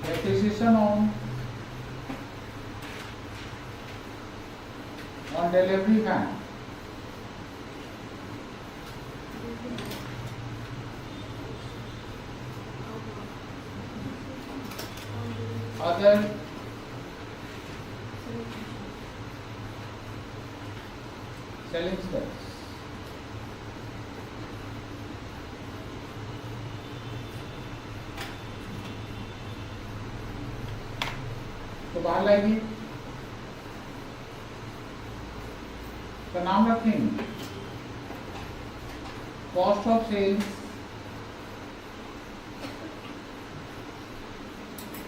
Acquisition on delivery van. Other selling expense. तो बाहर लाएंगे, तो नाम रखेंगे कॉस्ट ऑफ सेल्स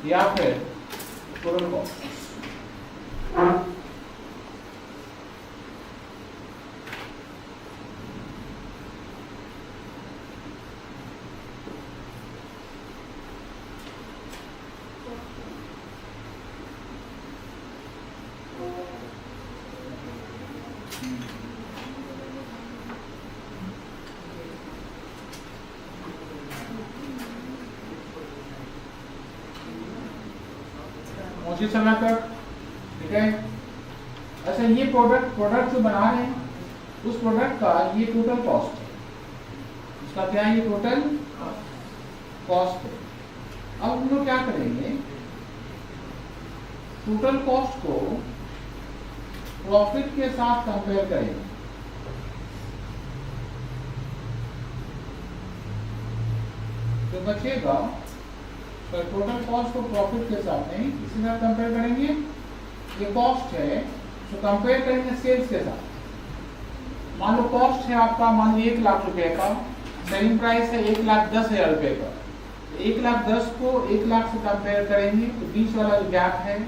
या फिर टोटल कॉस्ट। उसी समय तक, ठीक है। अच्छा, ये प्रोडक्ट जो बना रहे हैं, उस प्रोडक्ट का ये टोटल कॉस्ट है, उसका क्या है, ये टोटल कॉस्ट है। अब हम लोग क्या करेंगे, टोटल कॉस्ट को प्रॉफिट के साथ कंपेयर करेंगे। तो बचेगा, तो टोटल कॉस्ट को प्रॉफिट के साथ नहीं, इसी साथ कंपेयर करेंगे। ये कॉस्ट है तो कंपेयर करेंगे सेल्स के साथ। मान लो कॉस्ट है आपका, मान लो 1 लाख रुपए का, सेलिंग प्राइस है 1,10,000 रुपए का। 1,10,000 को 1 लाख से कंपेयर करेंगे तो बीच वाला जो गैप है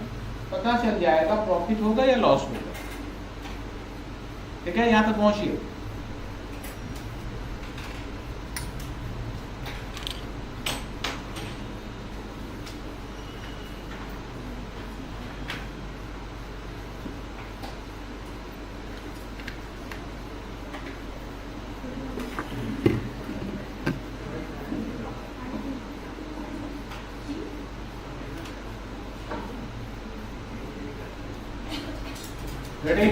पता चल जाएगा प्रॉफिट होगा या लॉस होगा। ठीक है, यहाँ तक पहुंचिए। रेडी?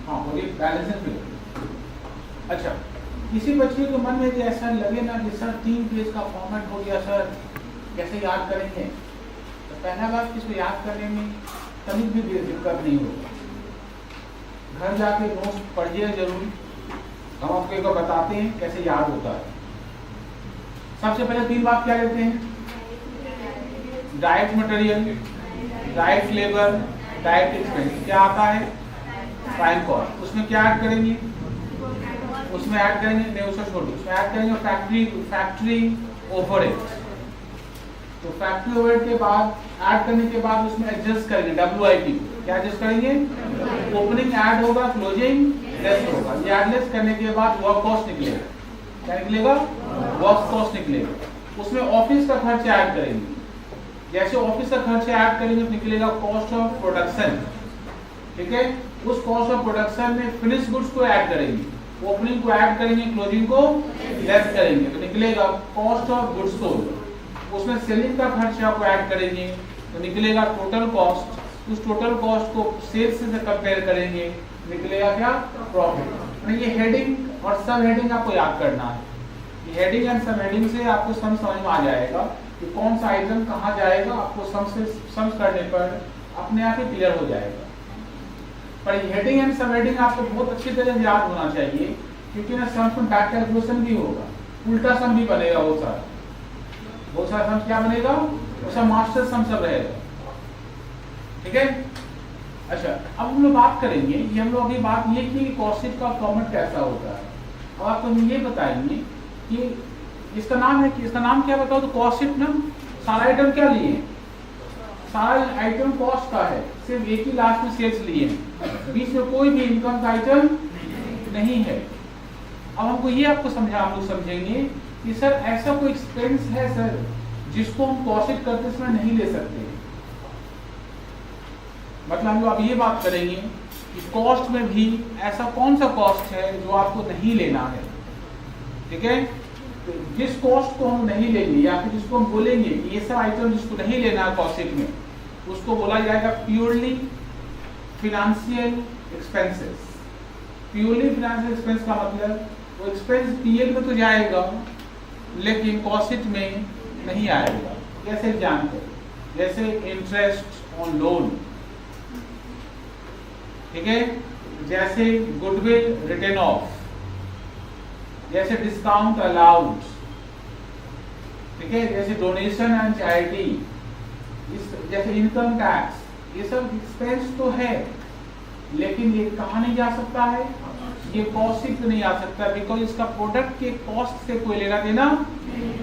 हाँ बोलिए, बैलेंस में। अच्छा, किसी बच्चे के मन में ऐसा लगे ना कि सर 3 पेज का फॉर्मेट हो गया सर, कैसे याद करेंगे? तो पहला बात, इसको याद करने में कभी भी दिक्कत नहीं होगा। घर जाके नोट्स पढ़िए जरूर, हम आपको एक बार बताते हैं कैसे याद होता है। सबसे पहले 3 बात क्या लेते हैं, direct material, direct labour, direct expense. क्या आता है, प्राइम कॉस्ट। उसमें क्या ऐड करेंगे, उसमें ऐड करेंगे, नहीं उसको छोड़ दो, उसमें ऐड करेंगे फैक्ट्री ओवरहेड। तो फैक्ट्री ओवरहेड के बाद ऐड करने के बाद उसमें एडजस्ट करेंगे WIP को। क्या एडजस्ट करेंगे, ओपनिंग ऐड होगा, क्लोजिंग लेस होगा। ये ऐड लेस करने के बाद वर्क कॉस्ट निकलेगा। क्या निकलेगा, वर्क कॉस्ट निकलेगा। उसमें ऑफिस का खर्च ऐड करेंगे, जैसे ऑफिस का खर्च ऐड करेंगे तो निकलेगा कॉस्ट ऑफ प्रोडक्शन। ठीक है, उस कॉस्ट ऑफ प्रोडक्शन में फिनिश गुड्स को ऐड करेंगे, ओपनिंग को ऐड करेंगे, क्लोजिंग को लेस करेंगे तो निकलेगा कॉस्ट ऑफ गुड्स सोल्ड। उसमें सेलिंग का खर्चा को ऐड करेंगे तो निकलेगा टोटल कॉस्ट। उस टोटल कॉस्ट को सेल्स से कंपेयर करेंगे, निकलेगा क्या, प्रॉफिट। ये हेडिंग और सब हेडिंग आपको याद करना है। ये हेडिंग एंड सब हेडिंग से आपको समझ में आ जाएगा कि कौन सा आइटम कहाँ जाएगा। आपको सम करने पर अपने आप ही क्लियर हो जाएगा। पर हेडिंग एंड सब हेडिंग आपको बहुत अच्छी तरह से याद होना चाहिए, क्योंकि ना सम में बैक कैलकुलेशन भी होगा, उल्टा सम भी बनेगा। बहुत सारा सम क्या बनेगा, उसका मास्टर सम सब रहेगा। ठीक है, अच्छा अब हम लोग बात करेंगे, ये हम लोग अभी बात ये की कॉस्ट शीट का फॉर्मेट कैसा होता है। अब आपको हम ये बताएंगे कि इसका नाम है कि इसका नाम क्या बताओ तो कॉस्ट शीट ना। सारा आइटम क्या लिए, सारा आइटम कॉस्ट का है, सिर्फ एक ही लास्ट में सेल्स लिए हैं, बीच में कोई भी इनकम का आइटम नहीं है। अब हमको ये आपको हम लोग समझेंगे कि सर ऐसा कोई एक्सपेंस है सर जिसको हम कॉस्ट शीट करते समय नहीं ले सकते। मतलब हम लोग अब ये बात करेंगे कि कॉस्ट में भी ऐसा कौन सा कॉस्ट है जो आपको नहीं लेना है। ठीक है, तो जिस कॉस्ट को हम नहीं लेंगे या फिर जिसको हम बोलेंगे कि ये सब आइटम जिसको नहीं लेना है कॉस्ट शीट में, उसको बोला जाएगा purely financial expenses. Purely financial expense का मतलब वो एक्सपेंस पीएल में तो जाएगा लेकिन कॉस्ट शीट में नहीं आएगा। जैसे जानते हैं, जैसे इंटरेस्ट ऑन लोन, ठीक है, जैसे गुडविल रिटर्न ऑफ, जैसे डिस्काउंट अलाउड, ठीक है, जैसे डोनेशन एंड चैरिटी, जैसे इनकम टैक्स, ये सब एक्सपेंस तो है लेकिन ये कहाँ नहीं जा सकता है, ये कॉस्ट शीट नहीं आ सकता बिकॉज इसका प्रोडक्ट के कॉस्ट से कोई लेना देना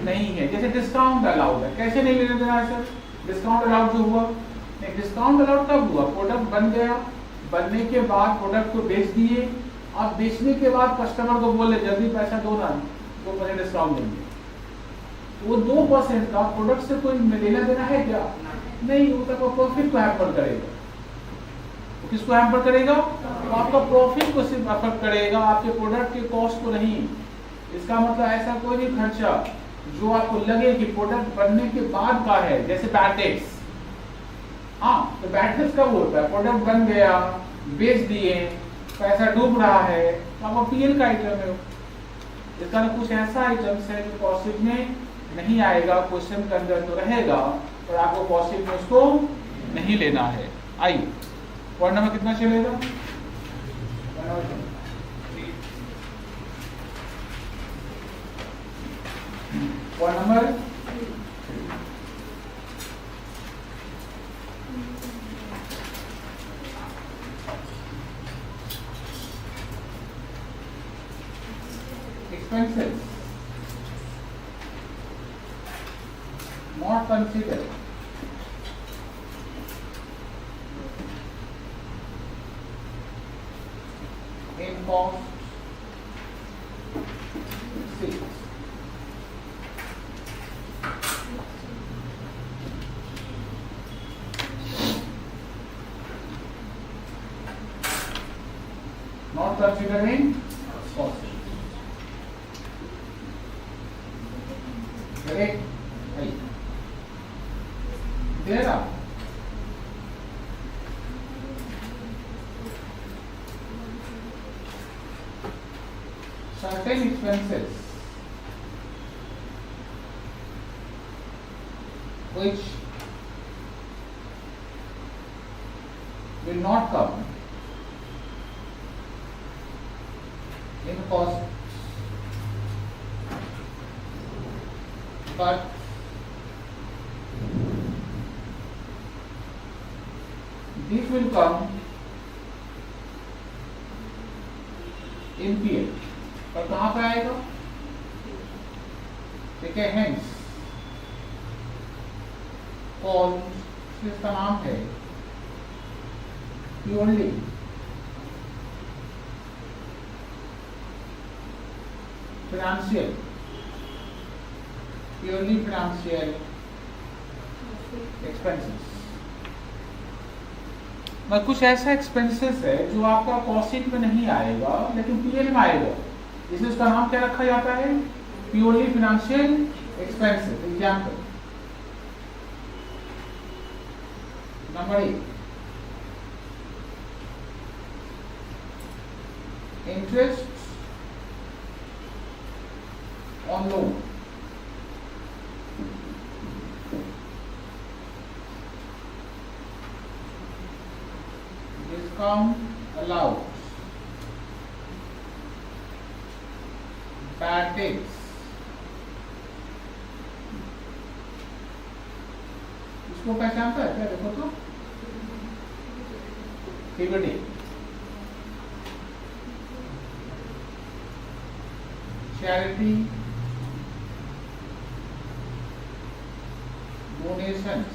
नहीं है। जैसे डिस्काउंट अलाउड है, कैसे नहीं लेना देना है सर, डिस्काउंट अलाउड जो हुआ, नहीं डिस्काउंट अलाउड कब हुआ, प्रोडक्ट बन गया, बनने के बाद प्रोडक्ट को बेच दिए, अब बेचने के बाद कस्टमर को बोले जल्दी पैसा दो ना, 2% डिस्काउंट देंगे, वो 2% का प्रोडक्ट से कोई लेना देना है क्या, नहीं, वो तक प्रॉफिट को हैम्पर करेगा। वो किसको हैम्पर करेगा, तो आपका प्रॉफिट को सिर्फ अफेक्ट करेगा, आपके प्रोडक्ट के कॉस्ट को नहीं। इसका मतलब ऐसा कोई भी खर्चा जो आपको लगे कि प्रोडक्ट बनने के बाद का है, जैसे बैड टैक्स, हाँ तो बैड टैक्स कब होता है, प्रोडक्ट बन गया, बेच दिए, पैसा डूब रहा है, तो आपका पीएल का आइटम है। इसका कुछ ऐसा आइटम्स है जो कॉस्ट शीट में नहीं आएगा, क्वेश्चन के अंदर तो रहेगा पर आपको कॉस्ट शीट में उसको नहीं लेना है। आइए पॉइंट नंबर कितना चलेगा, point number expenses not considered in cost sheet. Not considering cost sheet. Correct? Right. There are certain expenses which will not come in cost, but this will come in PL। और कहाँ पे आएगा, ठीक है, hence call, इसका नाम है purely financial, purely financial expenses. कुछ ऐसा एक्सपेंसेस है जो आपका कॉस्ट शीट में नहीं आएगा लेकिन पीएल में आएगा, इसलिए उसका नाम क्या रखा जाता है, purely financial expenses. Example number 1, interest on loan, discount allowed, bad debts, इसको पहचानता है क्या, देखो तो PBT, charity donations.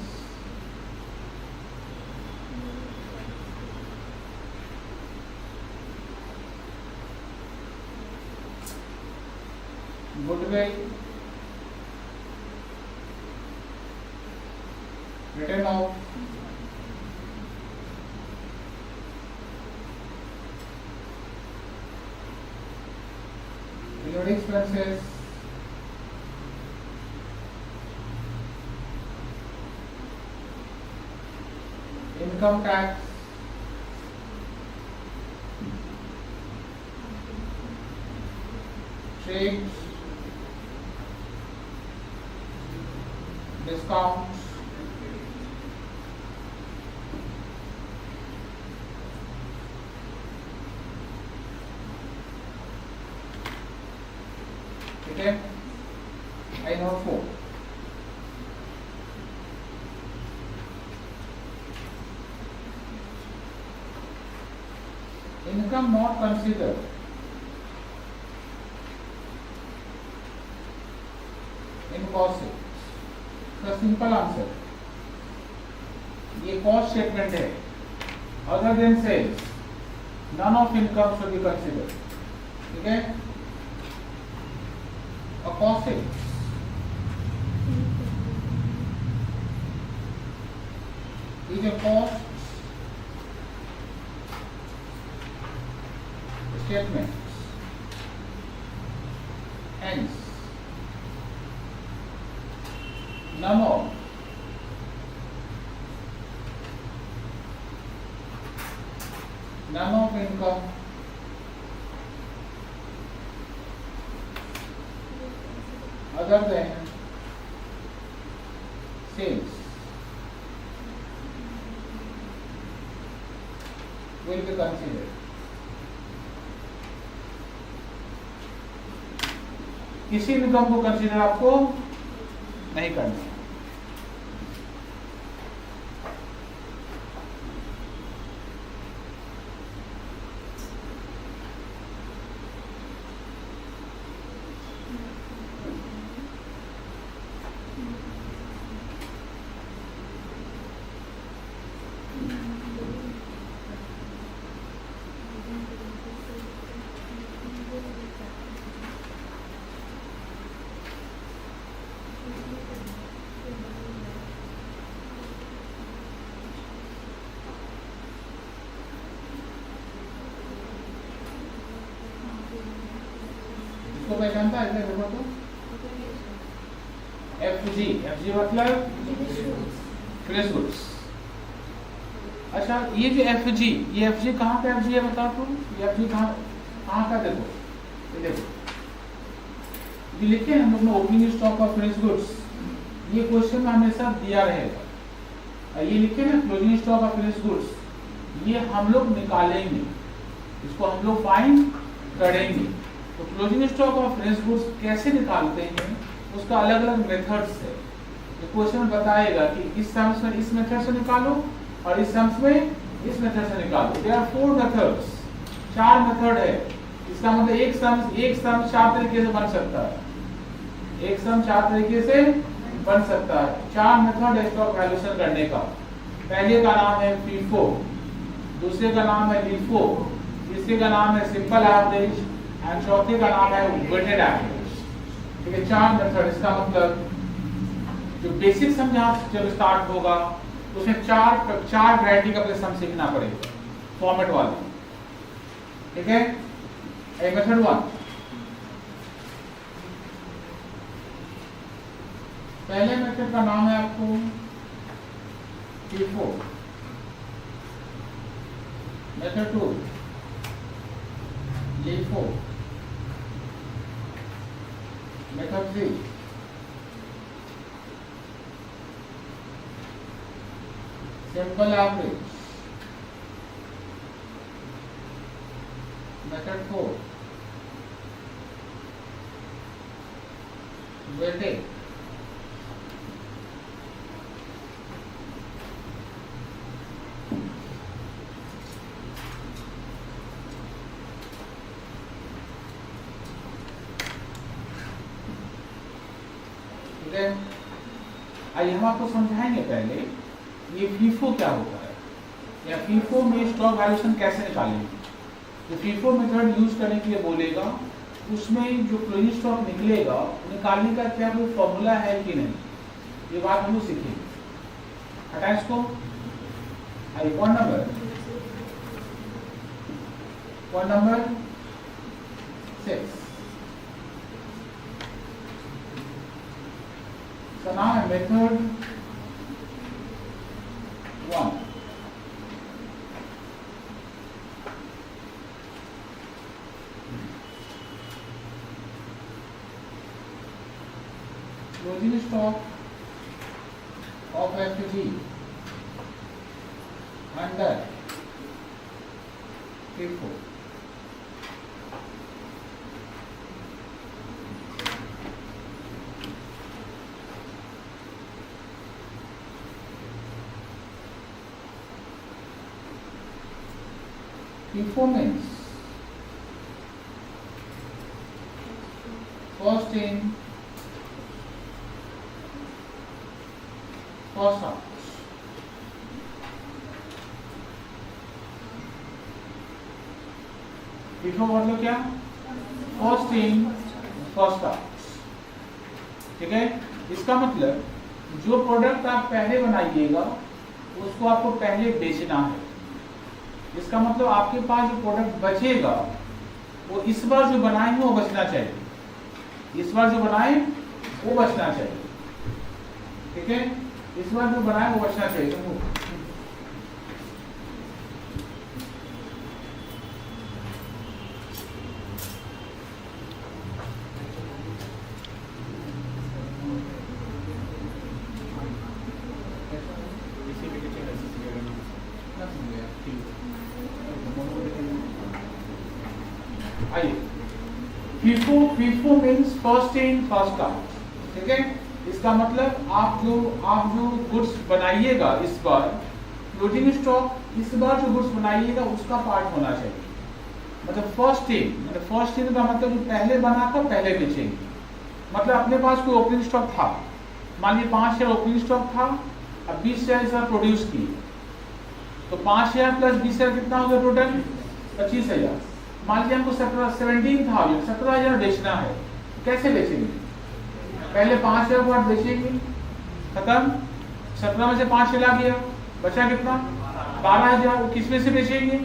Goodwill, written off, periodic expenses, income tax, trade, discounts, okay, I know 4. Income not considered. In cost. The simple answer. ये cost statement है. Other than sales, none of income should be considered. ठीक है? A cost is a cost statement. Hence, none of income other than sales will be considered. किसी income को consider आपको नहीं करना. इसको पहचानता है देखो तो FG मतलब फिनिश गुड्स. अच्छा ये जो FG कहाँ का FG है बता तू. ये FG कहाँ का देखो ये देखो ये लिखे हैं हम लोग ने opening stock of finish goods. ये क्वेश्चन में हमेशा दिया रहेगा. ये लिखे ना closing stock of finish goods. ये हम लोग निकालेंगे. इसको हम लोग फाइंड करेंगे. तो closing stock of finish goods कैसे निकालते हैं उसका अलग अलग मेथड्स है. ये क्वेश्चन बताएगा कि इस सम्स में इस मेथड से निकालो और इस सम्स में इस मेथड से निकालो. There are 4 methods. 4 मेथड है. इसका मतलब एक सम 4 तरीके से बन सकता है. एक सम 4 तरीके से बन सकता है. 4 मेथड है स्टॉक वैल्यूएशन करने का. पहले का नाम है FIFO, दूसरे का नाम है LIFO, तीसरे का नाम है सिंपल एवरेज एंड चौथे का नाम है वेटेड एवरेज. ठीक है 4 मेथड. इसका मतलब जो बेसिक सम जब स्टार्ट होगा उसमें 4 वैरायटी का सम सीखना पड़ेगा फॉर्मेट वाले. ठीक है मेथड 1. पहले मेथड का नाम है आपको FIFO. Method 2 LIFO. Method 3 simple average. Method 4 weighted. आइए हम आपको समझाएंगे पहले ये फीफो क्या होता है या फीफो में स्टॉक वैल्यूएशन कैसे निकालेंगे। तो फीफो मेथड यूज करने के लिए बोलेगा, उसमें जो क्लोजिंग स्टॉक निकलेगा निकालने का क्या कोई फॉर्मूला है कि नहीं, ये बात हम लोग सीखेंगे। हटाए इसको। आइए point number 6। So now method 1. Closing stock of FG under FIFO. FIFO means first in, first out. FIFO मतलब क्या? First in first out. ठीक है, इसका मतलब जो प्रोडक्ट आप पहले बनाइएगा उसको आपको पहले बेचना है। इसका मतलब आपके पास जो प्रोडक्ट बचेगा वो इस बार जो बनाएंगे वो बचना चाहिए। इस बार जो बनाए वो बचना चाहिए। ठीक है, इस बार जो बनाए वो बचना चाहिए। तो आइए, FIFO means first in first out. ठीक है, इसका मतलब आप जो गुड्स बनाइएगा इस बार क्लोजिंग स्टॉक, इस बार जो गुड्स बनाइएगा उसका पार्ट होना चाहिए। मतलब फर्स्ट इन का मतलब जो पहले बना था पहले बेचेंगे। मतलब अपने पास कोई ओपनिंग स्टॉक था, मान लीजिए 5,000 ओपनिंग स्टॉक था, अब 20,000 प्रोड्यूस किए, तो 5,000 प्लस 20,000 कितना हो गया टोटल? 25,000। मान लीजिए हमको 17,000 बेचना है, कैसे बेचेंगे? पहले 5,000 को बेचेंगे, खत्म। 17 में से 5 चला गया, बचा कितना? 12,000। किस में से बेचेंगे?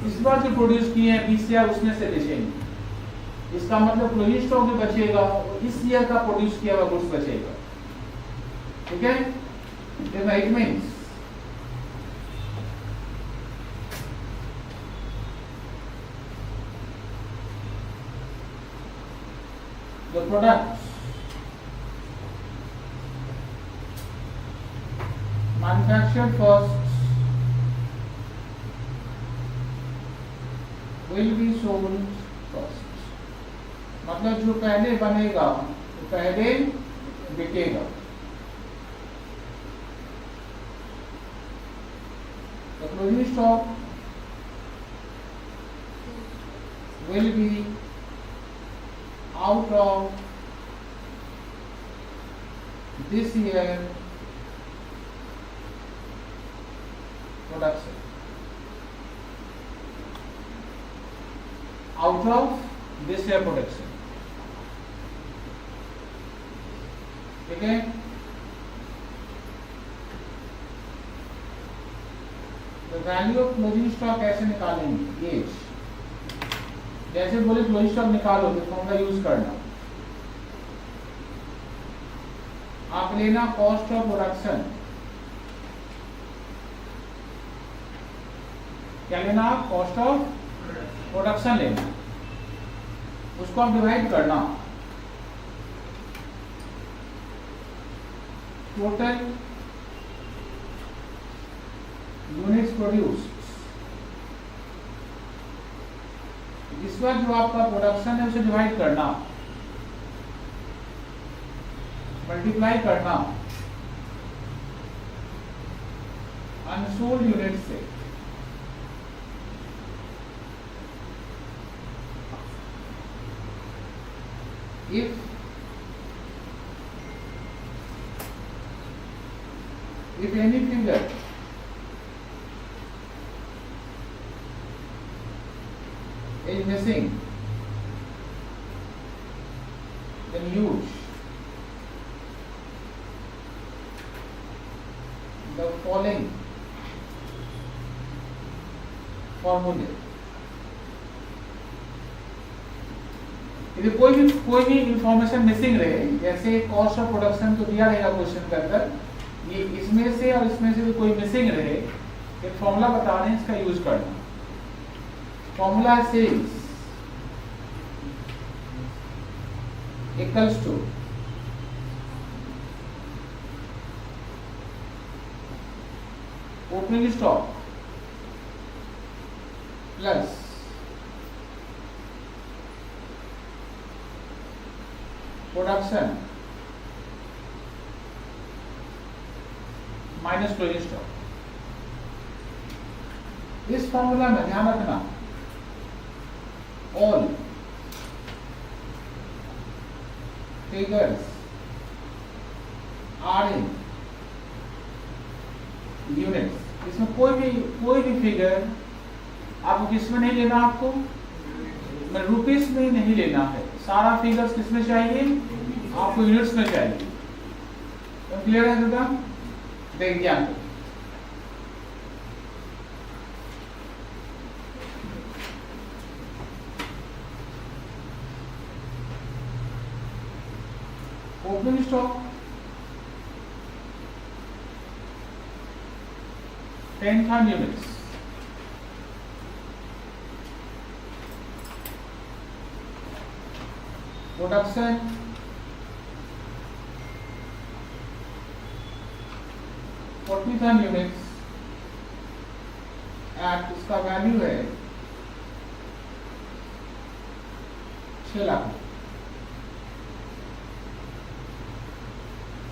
इस बार जो प्रोड्यूस किए हैं 20,000 उसमें से बेचेंगे। इसका मतलब क्लोजिंग स्टॉक जो बचेगा इस ईयर का प्रोड्यूस किया हुआ गुड्स बचेगा। ठीक है, it means the products manufactured first will be sold first। मतलब जो पहले बनेगा वो पहले बिकेगा। The closing stock will be out of this year production, out of this year production। ठीक है, the value of closing stock कैसे निकालेंगे? एज, जैसे बोले क्लोजिंग स्टॉक निकालो तो फॉर्मूला यूज करना। आप लेना कॉस्ट ऑफ प्रोडक्शन, क्या लेना? कॉस्ट ऑफ प्रोडक्शन लेना, उसको आप डिवाइड करना टोटल यूनिट्स प्रोड्यूस्ड। इस बार जो आपका प्रोडक्शन है उसे डिवाइड करना, मल्टीप्लाई करना अनसोल्ड यूनिट से। If if any figure is missing, then use the following formula. यदि कोई भी इंफॉर्मेशन मिसिंग रहे, जैसे कॉस्ट ऑफ प्रोडक्शन तो दिया रहेगा क्वेश्चन के अंदर, ये इसमें से और इसमें से भी कोई मिसिंग रहे, एक फॉर्मूला बता रहे हैं, इसका यूज करना। Formula sales equals to opening stock plus production minus closing stock. इस फॉर्मूला में ध्यान रखना, all figures are in units. इसमें कोई भी फिगर आपको किसमें नहीं लेना, आपको रुपीस में नहीं लेना है, सारा फिगर्स किसमें चाहिए, आपको यूनिट्स में चाहिए। तो क्लियर है बेटा? देख ध्यान दो, opening stock 10,000 units, production 40,000 units at, इसका वैल्यू है 6 lakh.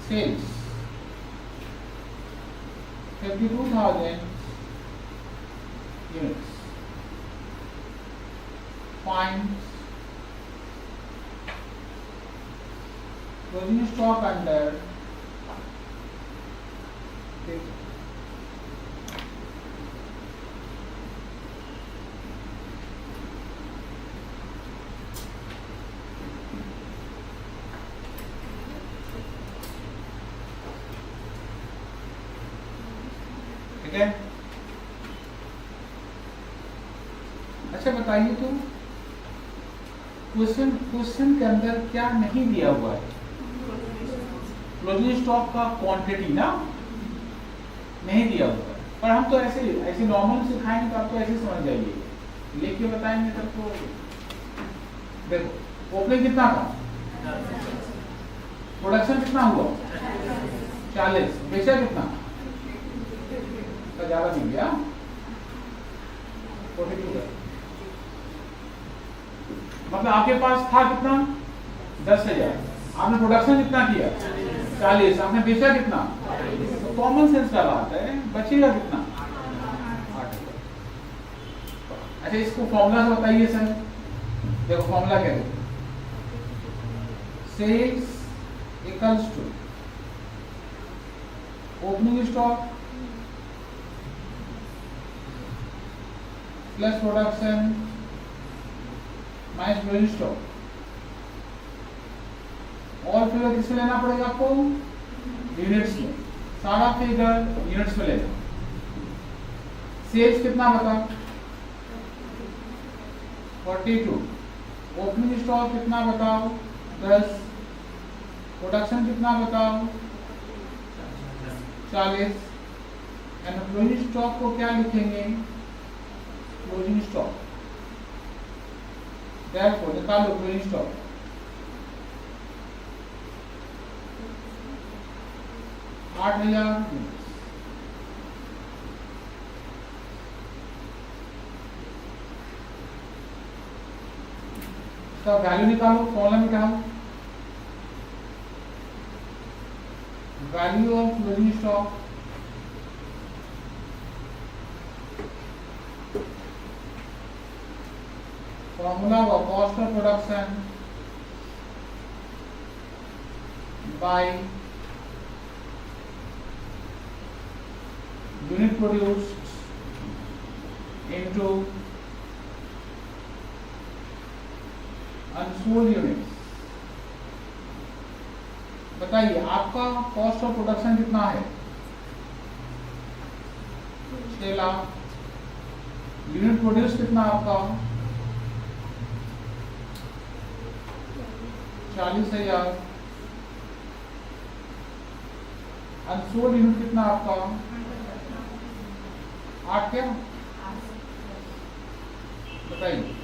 Sales 52,000 units. Find closing stock under ठीक है। अच्छा बताइए तो क्वेश्चन के अंदर क्या नहीं दिया हुआ है? क्लोजिंग स्टॉक का क्वांटिटी ना नहीं दिया हुआ है, पर हम तो ऐसे नॉर्मल सिखाएंगे तो आप तो ऐसे समझ जाइए, लेके बताएंगे तब तो। देखो ओपनिंग कितना था, प्रोडक्शन कितना हुआ 40, बेचा कितना, तो ज्यादा नहीं गया 42। मतलब आपके पास था कितना 10,000, आपने प्रोडक्शन कितना किया 40, आपने बेचा कितना, तो कॉमन सेंस का बात है, बचेगा कितना 8,000। अच्छा इसको फॉर्मूला बताइए सर। देखो फॉर्मूला क्या है, sales equals to opening stock plus production minus closing stock. और फिगर किसमें लेना पड़ेगा आपको, यूनिट्स में, सारा फिगर यूनिट्स में लेना। सेल्स कितना बता 42, ओपनिंग स्टॉक कितना बताओ 10, प्रोडक्शन कितना बताओ 40, एंड क्लोजिंग स्टॉक को क्या लिखेंगे, क्लोजिंग स्टॉक। Therefore निकालो क्लोजिंग स्टॉक, $8,000। इसका वैल्यू निकालो, फॉर्मूला निकालो, value of closing stock formula of cost of production by unit produced into unsold units. बताइए आपका कॉस्ट ऑफ प्रोडक्शन कितना है? 6 लाख। यूनिट प्रोड्यूस कितना आपका? 40,000। अनसोल्ड यूनिट कितना आपका? 8 क्या? बताइए।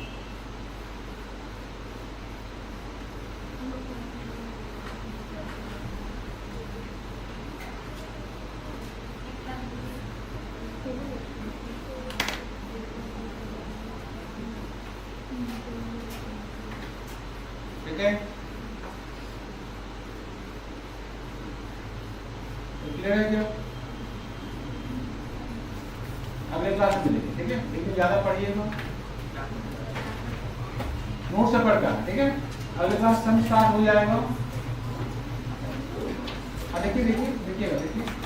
ठीक है, क्लियर है क्या? अगले क्लास में मिलेंगे, ठीक है? लेकिन ज्यादा पढ़िएगा, नोट से पढ़कर, ठीक है? अगले क्लास सम स्टार्ट हो जाएगा। देखिए देखिए देखिएगा, देखिए